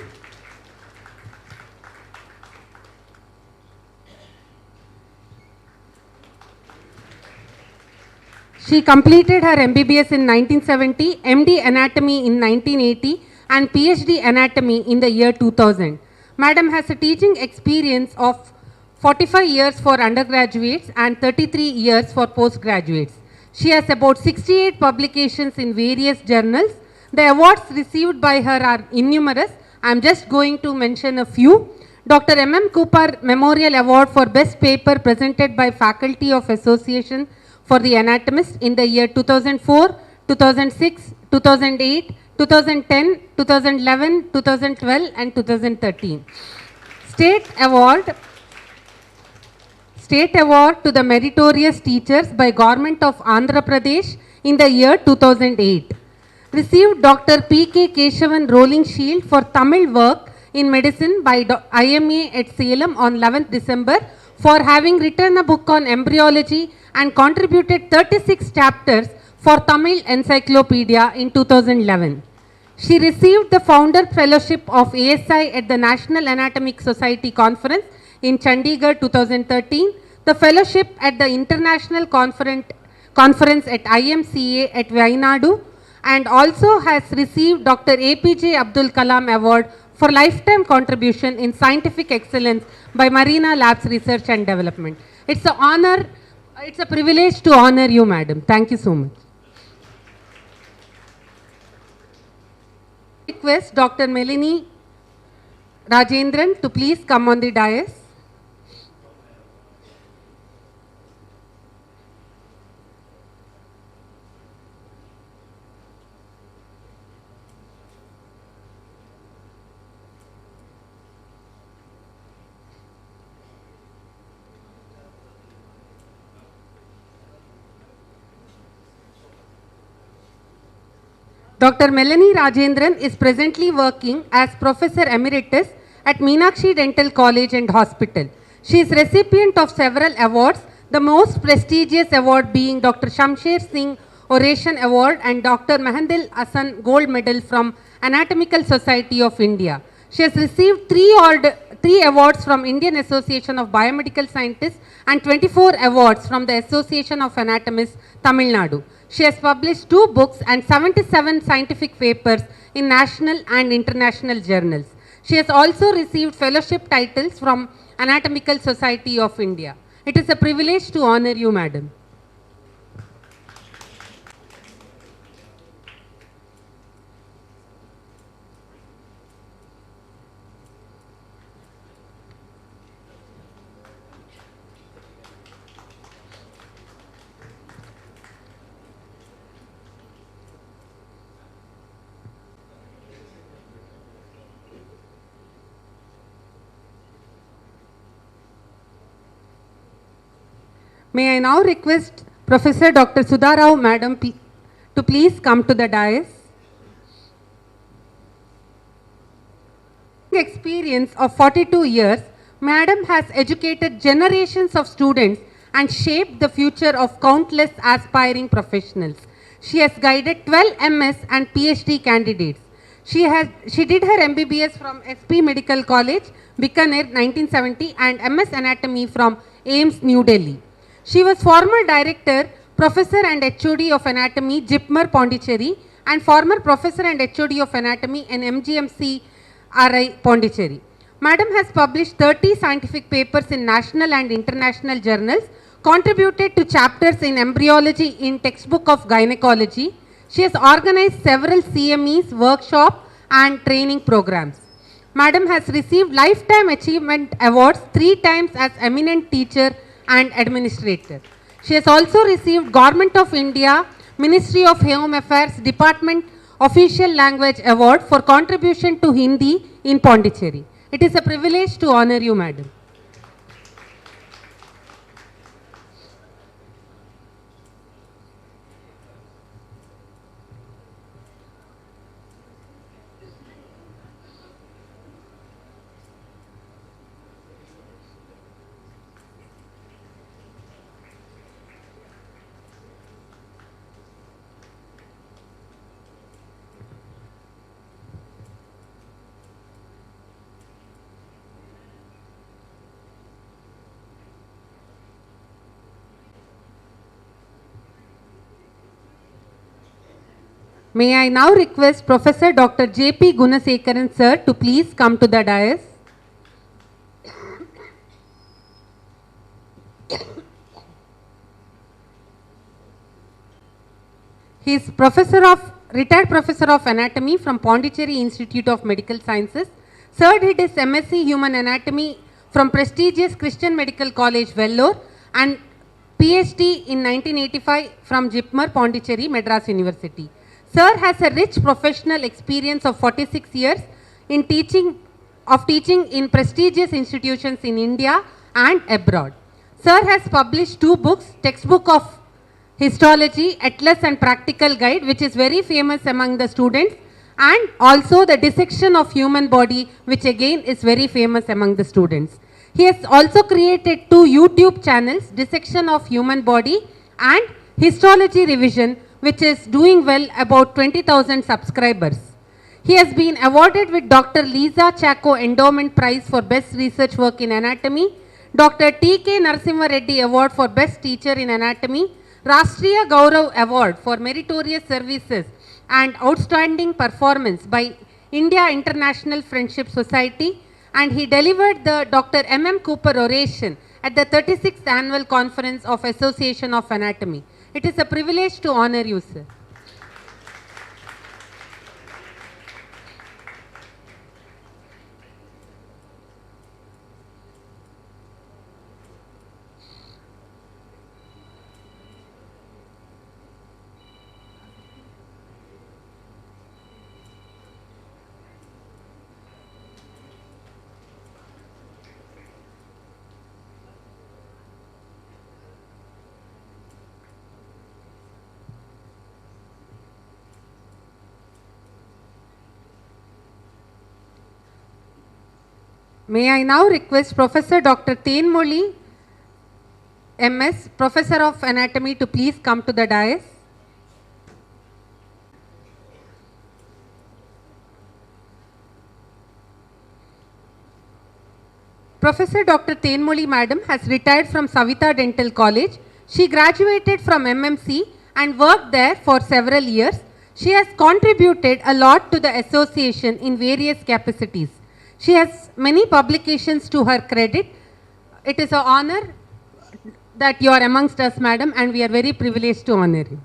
She completed her MBBS in 1970, MD Anatomy in 1980, and PhD Anatomy in the year 2000. Madam has a teaching experience of 45 years for undergraduates and 33 years for postgraduates. She has about 68 publications in various journals. The awards received by her are innumerous. I am just going to mention a few. Dr. M. Cooper Memorial Award for Best Paper presented by Faculty of Association for the Anatomist in the year 2004, 2006, 2008, 2010, 2011, 2012 and 2013. State Award to the Meritorious Teachers by Government of Andhra Pradesh in the year 2008. Received Dr. P.K. Keshavan Rolling Shield for Tamil work in medicine by IMA at Salem on 11th December for having written a book on embryology and contributed 36 chapters for Tamil Encyclopedia in 2011. She received the Founder Fellowship of ASI at the National Anatomic Society Conference in Chandigarh 2013, the Fellowship at the International Conference at IMCA at Vainadu, and also has received Dr. APJ Abdul Kalam Award for lifetime contribution in scientific excellence by Marina Labs Research and Development. It's an honor, it's a privilege to honor you, madam. Thank you so much. Request Dr. Melanie Rajendran to please come on the dais. Dr. Melanie Rajendran is presently working as Professor Emeritus at Meenakshi Dental College and Hospital. She is recipient of several awards, the most prestigious award being Dr. Shamsher Singh Oration Award and Dr. Mahandil Hassan Gold Medal from Anatomical Society of India. She has received three awards from Indian Association of Biomedical Scientists and 24 awards from the Association of Anatomists-Tamilnadu. She has published 2 books and 77 scientific papers in national and international journals. She has also received fellowship titles from Anatomical Society of India. It is a privilege to honor you, madam. May I now request Professor Dr. Sudha Rao, madam, to please come to the dais. Experience of 42 years, madam has educated generations of students and shaped the future of countless aspiring professionals. She has guided 12 MS and PhD candidates. She did her MBBS from SP Medical College, Bikaner 1970 and MS Anatomy from AIMS, New Delhi. She was former director, professor and HOD of anatomy, Jipmer, Pondicherry, and former professor and HOD of anatomy in MGMC, RI, Pondicherry. Madam has published 30 scientific papers in national and international journals, contributed to chapters in embryology in textbook of gynecology. She has organized several CMEs, workshops and training programs. Madam has received Lifetime Achievement Awards 3 times as eminent teacher and administrator. She has also received Government of India, Ministry of Home Affairs Department Official Language Award for contribution to Hindi in Pondicherry. It is a privilege to honor you, madam. May I now request Professor Dr. J.P. Gunasekaran sir to please come to the dais. He is retired professor of anatomy from Pondicherry Institute of Medical Sciences. Sir did his MSc Human Anatomy from prestigious Christian Medical College, Vellore, and PhD in 1985 from Jipmer, Pondicherry, Madras University. Sir has a rich professional experience of 46 years in teaching in prestigious institutions in India and abroad. Sir has published 2 books, Textbook of Histology, Atlas and Practical Guide, which is very famous among the students, and also the Dissection of Human Body, which again is very famous among the students. He has also created 2 YouTube channels, Dissection of Human Body and Histology Revision, which is doing well, about 20,000 subscribers. He has been awarded with Dr. Lisa Chaco Endowment Prize for Best Research Work in Anatomy, Dr. T.K. Narasimha Reddy Award for Best Teacher in Anatomy, Rashtriya Gaurav Award for Meritorious Services and Outstanding Performance by India International Friendship Society, and he delivered the Dr. M.M. Cooper Oration at the 36th Annual Conference of Association of Anatomy. It is a privilege to honor you, sir. May I now request Professor Dr. Tenmoli, MS, Professor of Anatomy, to please come to the dais. Professor Dr. Tenmoli Madam has retired from Savita Dental College. She graduated from MMC and worked there for several years. She has contributed a lot to the association in various capacities. She has many publications to her credit. It is an honor that you are amongst us, madam, and we are very privileged to honor you.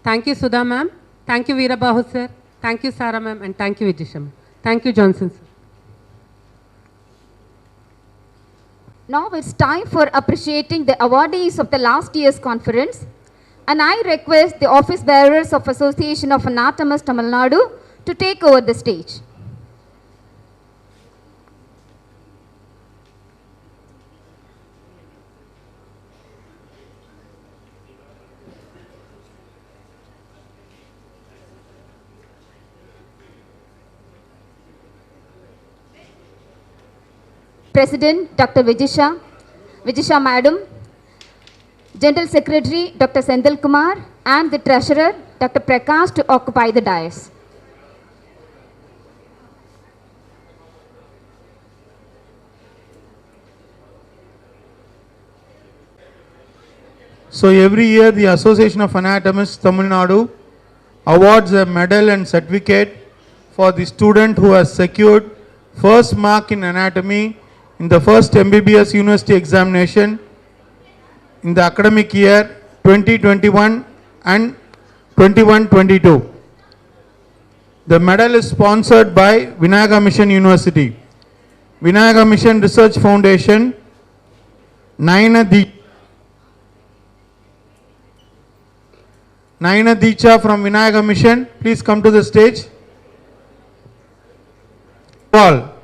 Thank you, Sudha ma'am. Thank you, Veerabahu sir. Thank you, Sarah ma'am. And thank you, Vijisha ma'am. Thank you, Johnson sir. Now it's time for appreciating the awardees of the last year's conference. And I request the office bearers of Association of Anatomists-Tamilnadu to take over the stage. President Dr. Vijisha Madam, General Secretary Dr. Sendil Kumar, and the Treasurer Dr. Prakash to occupy the dais. So every year the Association of Anatomists-Tamilnadu awards a medal and certificate for the student who has secured first mark in anatomy in the first MBBS university examination in the academic year 2021 and 21-22. The medal is sponsored by Vinayaga Mission University, Vinayaga Mission Research Foundation, Naina Dicha from Vinayaga Mission, please come to the stage. All.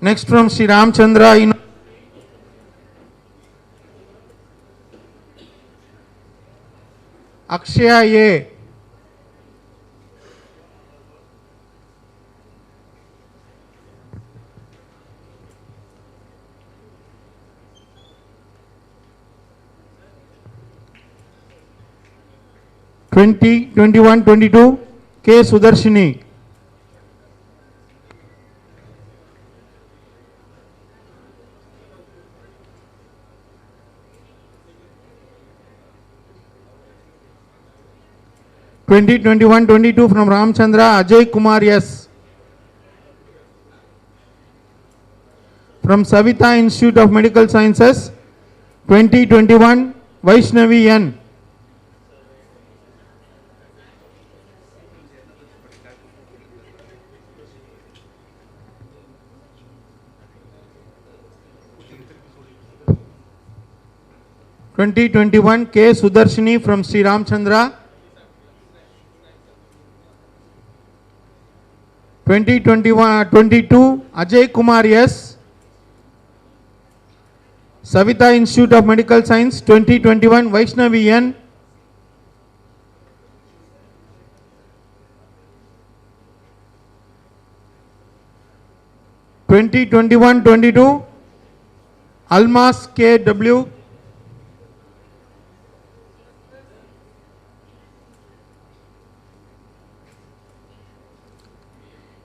Next from Sri Ramchandra, Akshaya A. Twenty 21-22 K. Sudarshini. From Ramchandra, Ajay Kumar S. From Savita Institute of Medical Sciences, 2021, Vaishnavi N. K. Sudarshini from Sri Ramchandra. 2022 Ajay Kumar S. Savita Institute of Medical Science, 2021 Vaishnavi N. (2021-22) Almas KW.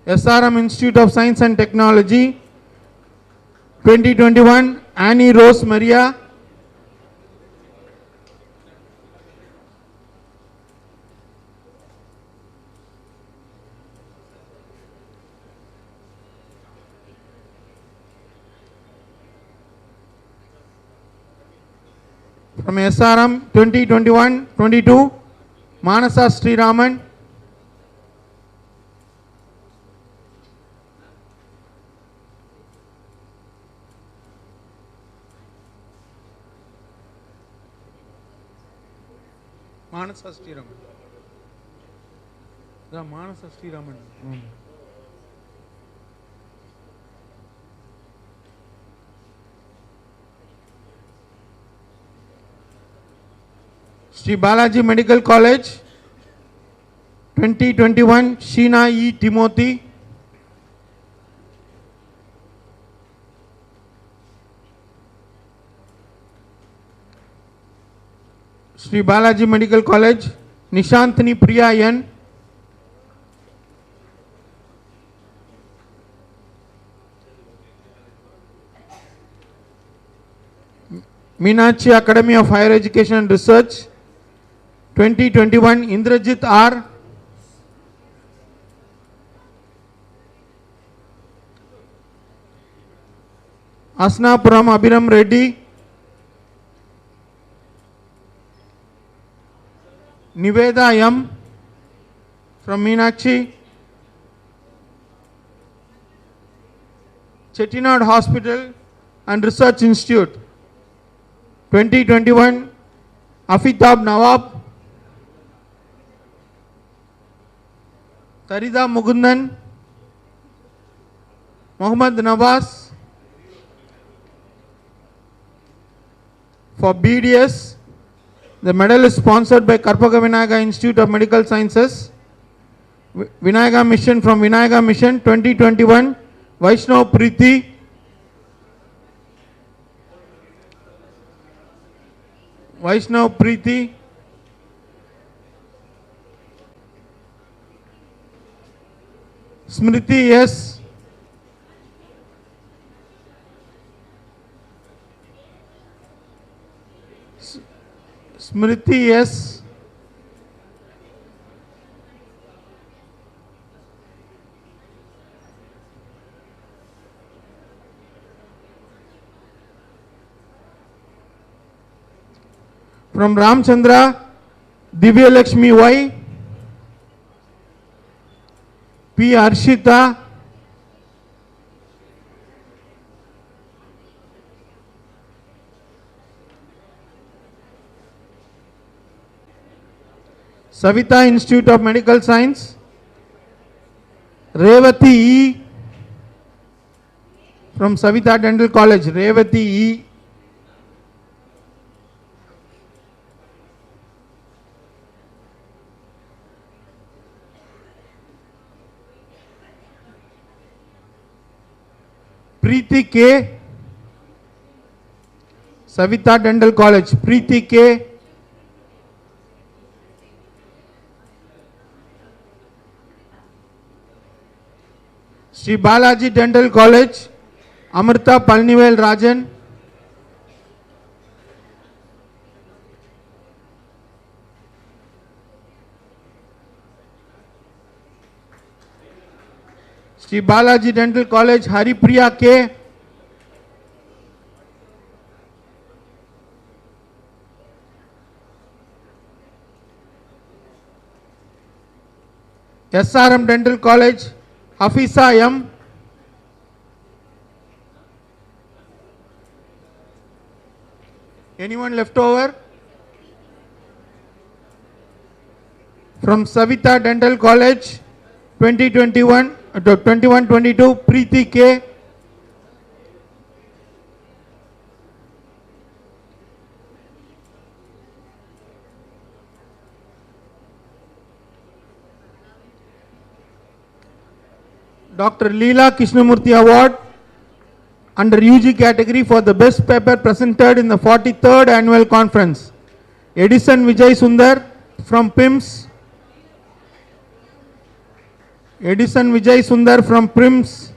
SRM Institute of Science and Technology, 2021 Annie Rose Maria. From SRM 2021-22 Manasa Sri Raman. Manasa Sri Raman. The Manasa Sri Raman. Sri Balaji Medical College, 2021 Sheena E. Timothy. Sri Balaji Medical College, Nishantini Priya N. Meenakshi Academy of Higher Education and Research, 2021 Indrajit R. Asnapuram Abhiram Reddy. Niveda M. from Meenakshi. Chettinad Hospital and Research Institute, 2021 Afitab Nawab. Tarida Mugundan, Muhammad Nawaz. For BDS, the medal is sponsored by Karpaka Vinayaga Institute of Medical Sciences. Vinayaga Mission from Vinayaga Mission, 2021 Vaishnav Preeti. Vaishnav Preeti. Smriti S. Smriti S. From Ramchandra, Divya Lakshmi Y. P. Arshita. Savita Institute of Medical Science, Revati E. from Savita Dental College, Revati E. Preeti K. Savita Dental College, Preeti K. Sri Balaji Dental College, Amrita Palnivel Rajan. Sri Balaji Dental College, Haripriya K. SRM Dental College, Hafisa M. Anyone left over? From Savita Dental College, 21-22, Preeti K. Dr. Leela Krishnamurthy Award under UG category for the best paper presented in the 43rd annual conference. Edison Vijay Sundar from PIMS. Edison Vijay Sundar from PIMS.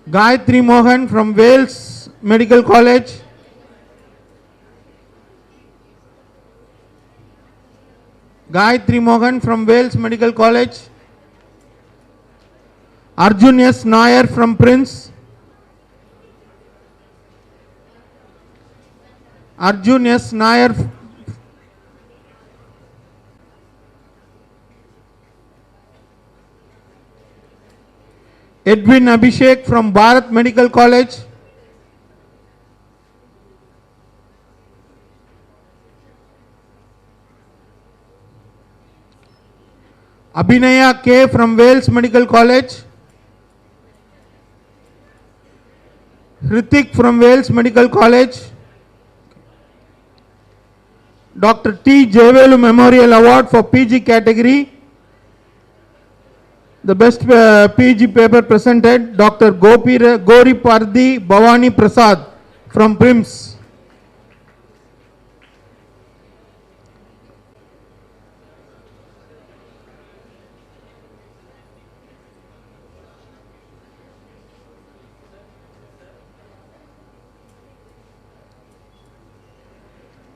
Gayatri Mohan from Wales Medical College. Gayatri Mohan from Wales Medical College. Arjun S. Nair from Prince. Arjun S. Nair. Edwin Abhishek from Bharat Medical College. Abhinaya K from Wales Medical College. Hrithik from Wales Medical College. Dr. T. Jevelu Memorial Award for PG category. The best PG paper presented, Dr. Gori Pardi Bhavani Prasad from PRIMS.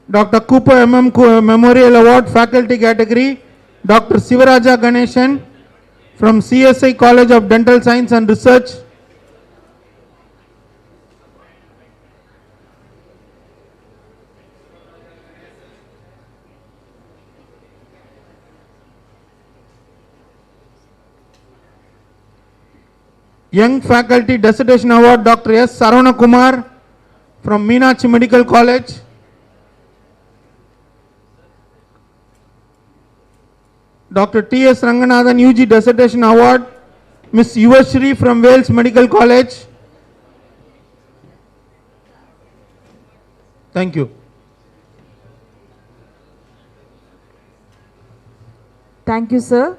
Dr. Cooper MM Memorial Award faculty category, Dr. Sivaraja Ganeshan from CSI College of Dental Science and Research. Young Faculty Dissertation Award, Dr. S. Saravana Kumar from Meenakshi Medical College. Dr. T.S. Ranganathan UG Dissertation Award, Miss Yuvashri from Wales Medical College. Thank you. Thank you, sir.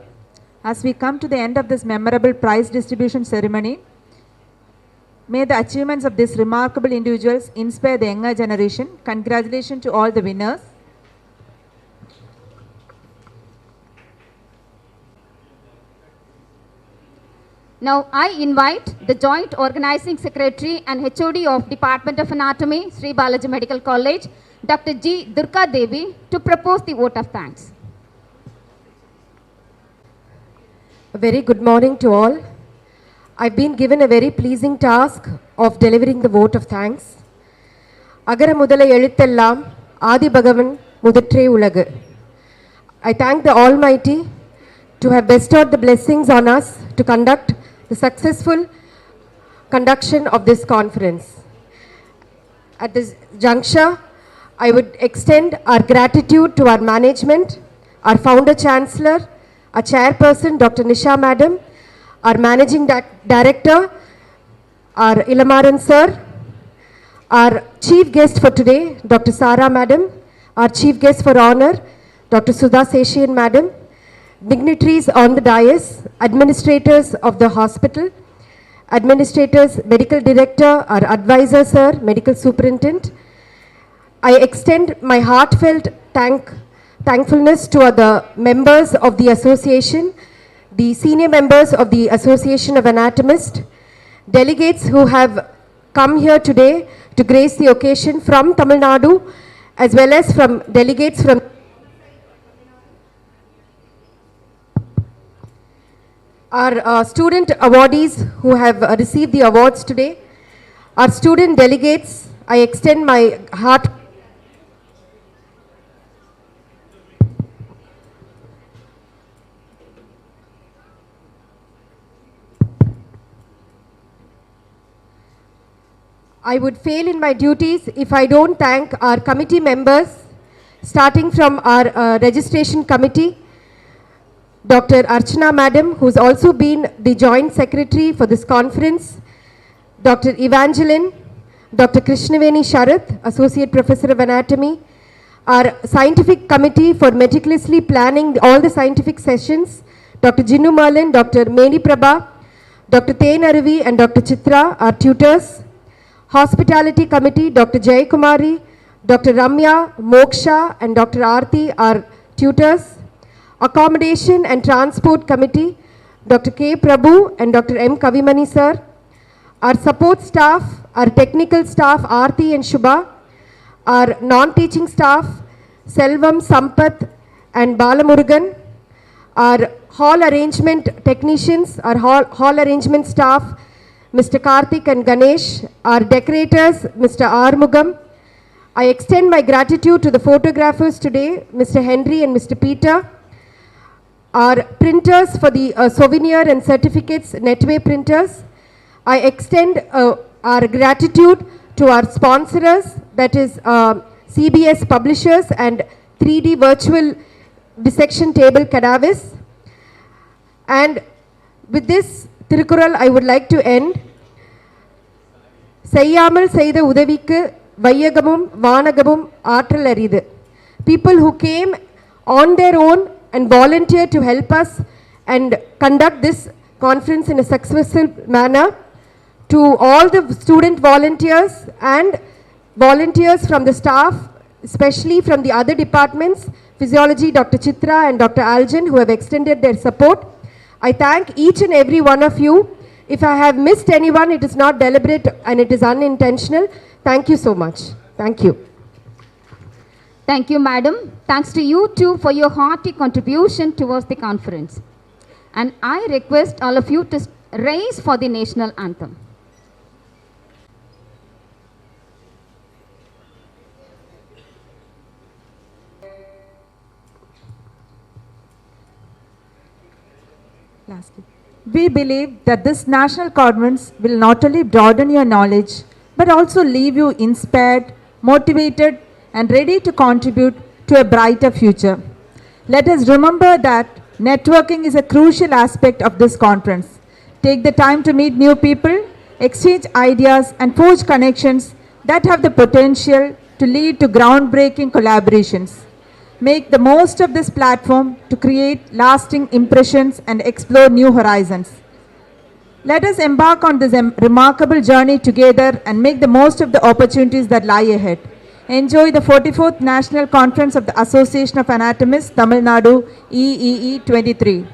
As we come to the end of this memorable prize distribution ceremony, may the achievements of these remarkable individuals inspire the younger generation. Congratulations to all the winners. Now I invite the Joint Organizing Secretary and HOD of Department of Anatomy, Sri Balaji Medical College, Dr. G. Durga Devi, to propose the vote of thanks. A very good morning to all. I've been given a very pleasing task of delivering the vote of thanks. Agara mudala elithellam Adi Bhagavan Mudatre Ulagu. I thank the Almighty to have bestowed the blessings on us to conduct the successful conduction of this conference. At this juncture, I would extend our gratitude to our management, our founder chancellor, our chairperson, Dr. Nisha Madam, our managing director, our Ilamaran sir, our chief guest for today, Dr. Sara Madam, our chief guest for honor, Dr. Sudha Seshian Madam, dignitaries on the dais, administrators of the hospital, administrators, medical director, our advisor sir, medical superintendent. I extend my heartfelt thankfulness to the members of the association, the senior members of the Association of Anatomists, delegates who have come here today to grace the occasion from Tamil Nadu, as well as from delegates from our student awardees who have received the awards today, our student delegates. I extend my heart. I would fail in my duties if I don't thank our committee members, starting from our registration committee, Dr. Archana Madam, who's also been the joint secretary for this conference, Dr. Evangeline, Dr. Krishnaveni Sharath, Associate Professor of Anatomy, our scientific committee for meticulously planning all the scientific sessions, Dr. Jinnu Merlin, Dr. Meni Prabha, Dr. Tain Aravi and Dr. Chitra, our tutors, Hospitality Committee, Dr. Jayakumari, Dr. Ramya, Moksha and Dr. Aarti, our tutors. Accommodation and Transport Committee, Dr. K. Prabhu and Dr. M. Kavimani sir. Our support staff, our technical staff, Aarti and Shubha. Our non-teaching staff, Selvam, Sampath and Balamurugan. Our hall arrangement technicians, our hall arrangement staff, Mr. Karthik and Ganesh, our decorators, Mr. Armugam. I extend my gratitude to the photographers today, Mr. Henry and Mr. Peter. Our printers for the souvenir and certificates, Netway printers. I extend our gratitude to our sponsors, that is CBS Publishers and 3D Virtual Dissection Table Cadavers. And with this Tirukural, I would like to end. Seyyamal Seida Udavikku Vayagamum Vanagamum Aatral Aridu. People who came on their own and volunteered to help us and conduct this conference in a successful manner. To all the student volunteers and volunteers from the staff, especially from the other departments, Physiology, Dr. Chitra and Dr. Aljan, who have extended their support. I thank each and every one of you. If I have missed anyone, it is not deliberate and it is unintentional. Thank you so much. Thank you. Thank you, madam. Thanks to you too for your hearty contribution towards the conference. And I request all of you to raise for the national anthem. We believe that this national conference will not only broaden your knowledge, but also leave you inspired, motivated, and ready to contribute to a brighter future. Let us remember that networking is a crucial aspect of this conference. Take the time to meet new people, exchange ideas, and forge connections that have the potential to lead to groundbreaking collaborations. Make the most of this platform to create lasting impressions and explore new horizons. Let us embark on this remarkable journey together and make the most of the opportunities that lie ahead. Enjoy the 44th National Conference of the Association of Anatomists, Tamil Nadu, EEE 23.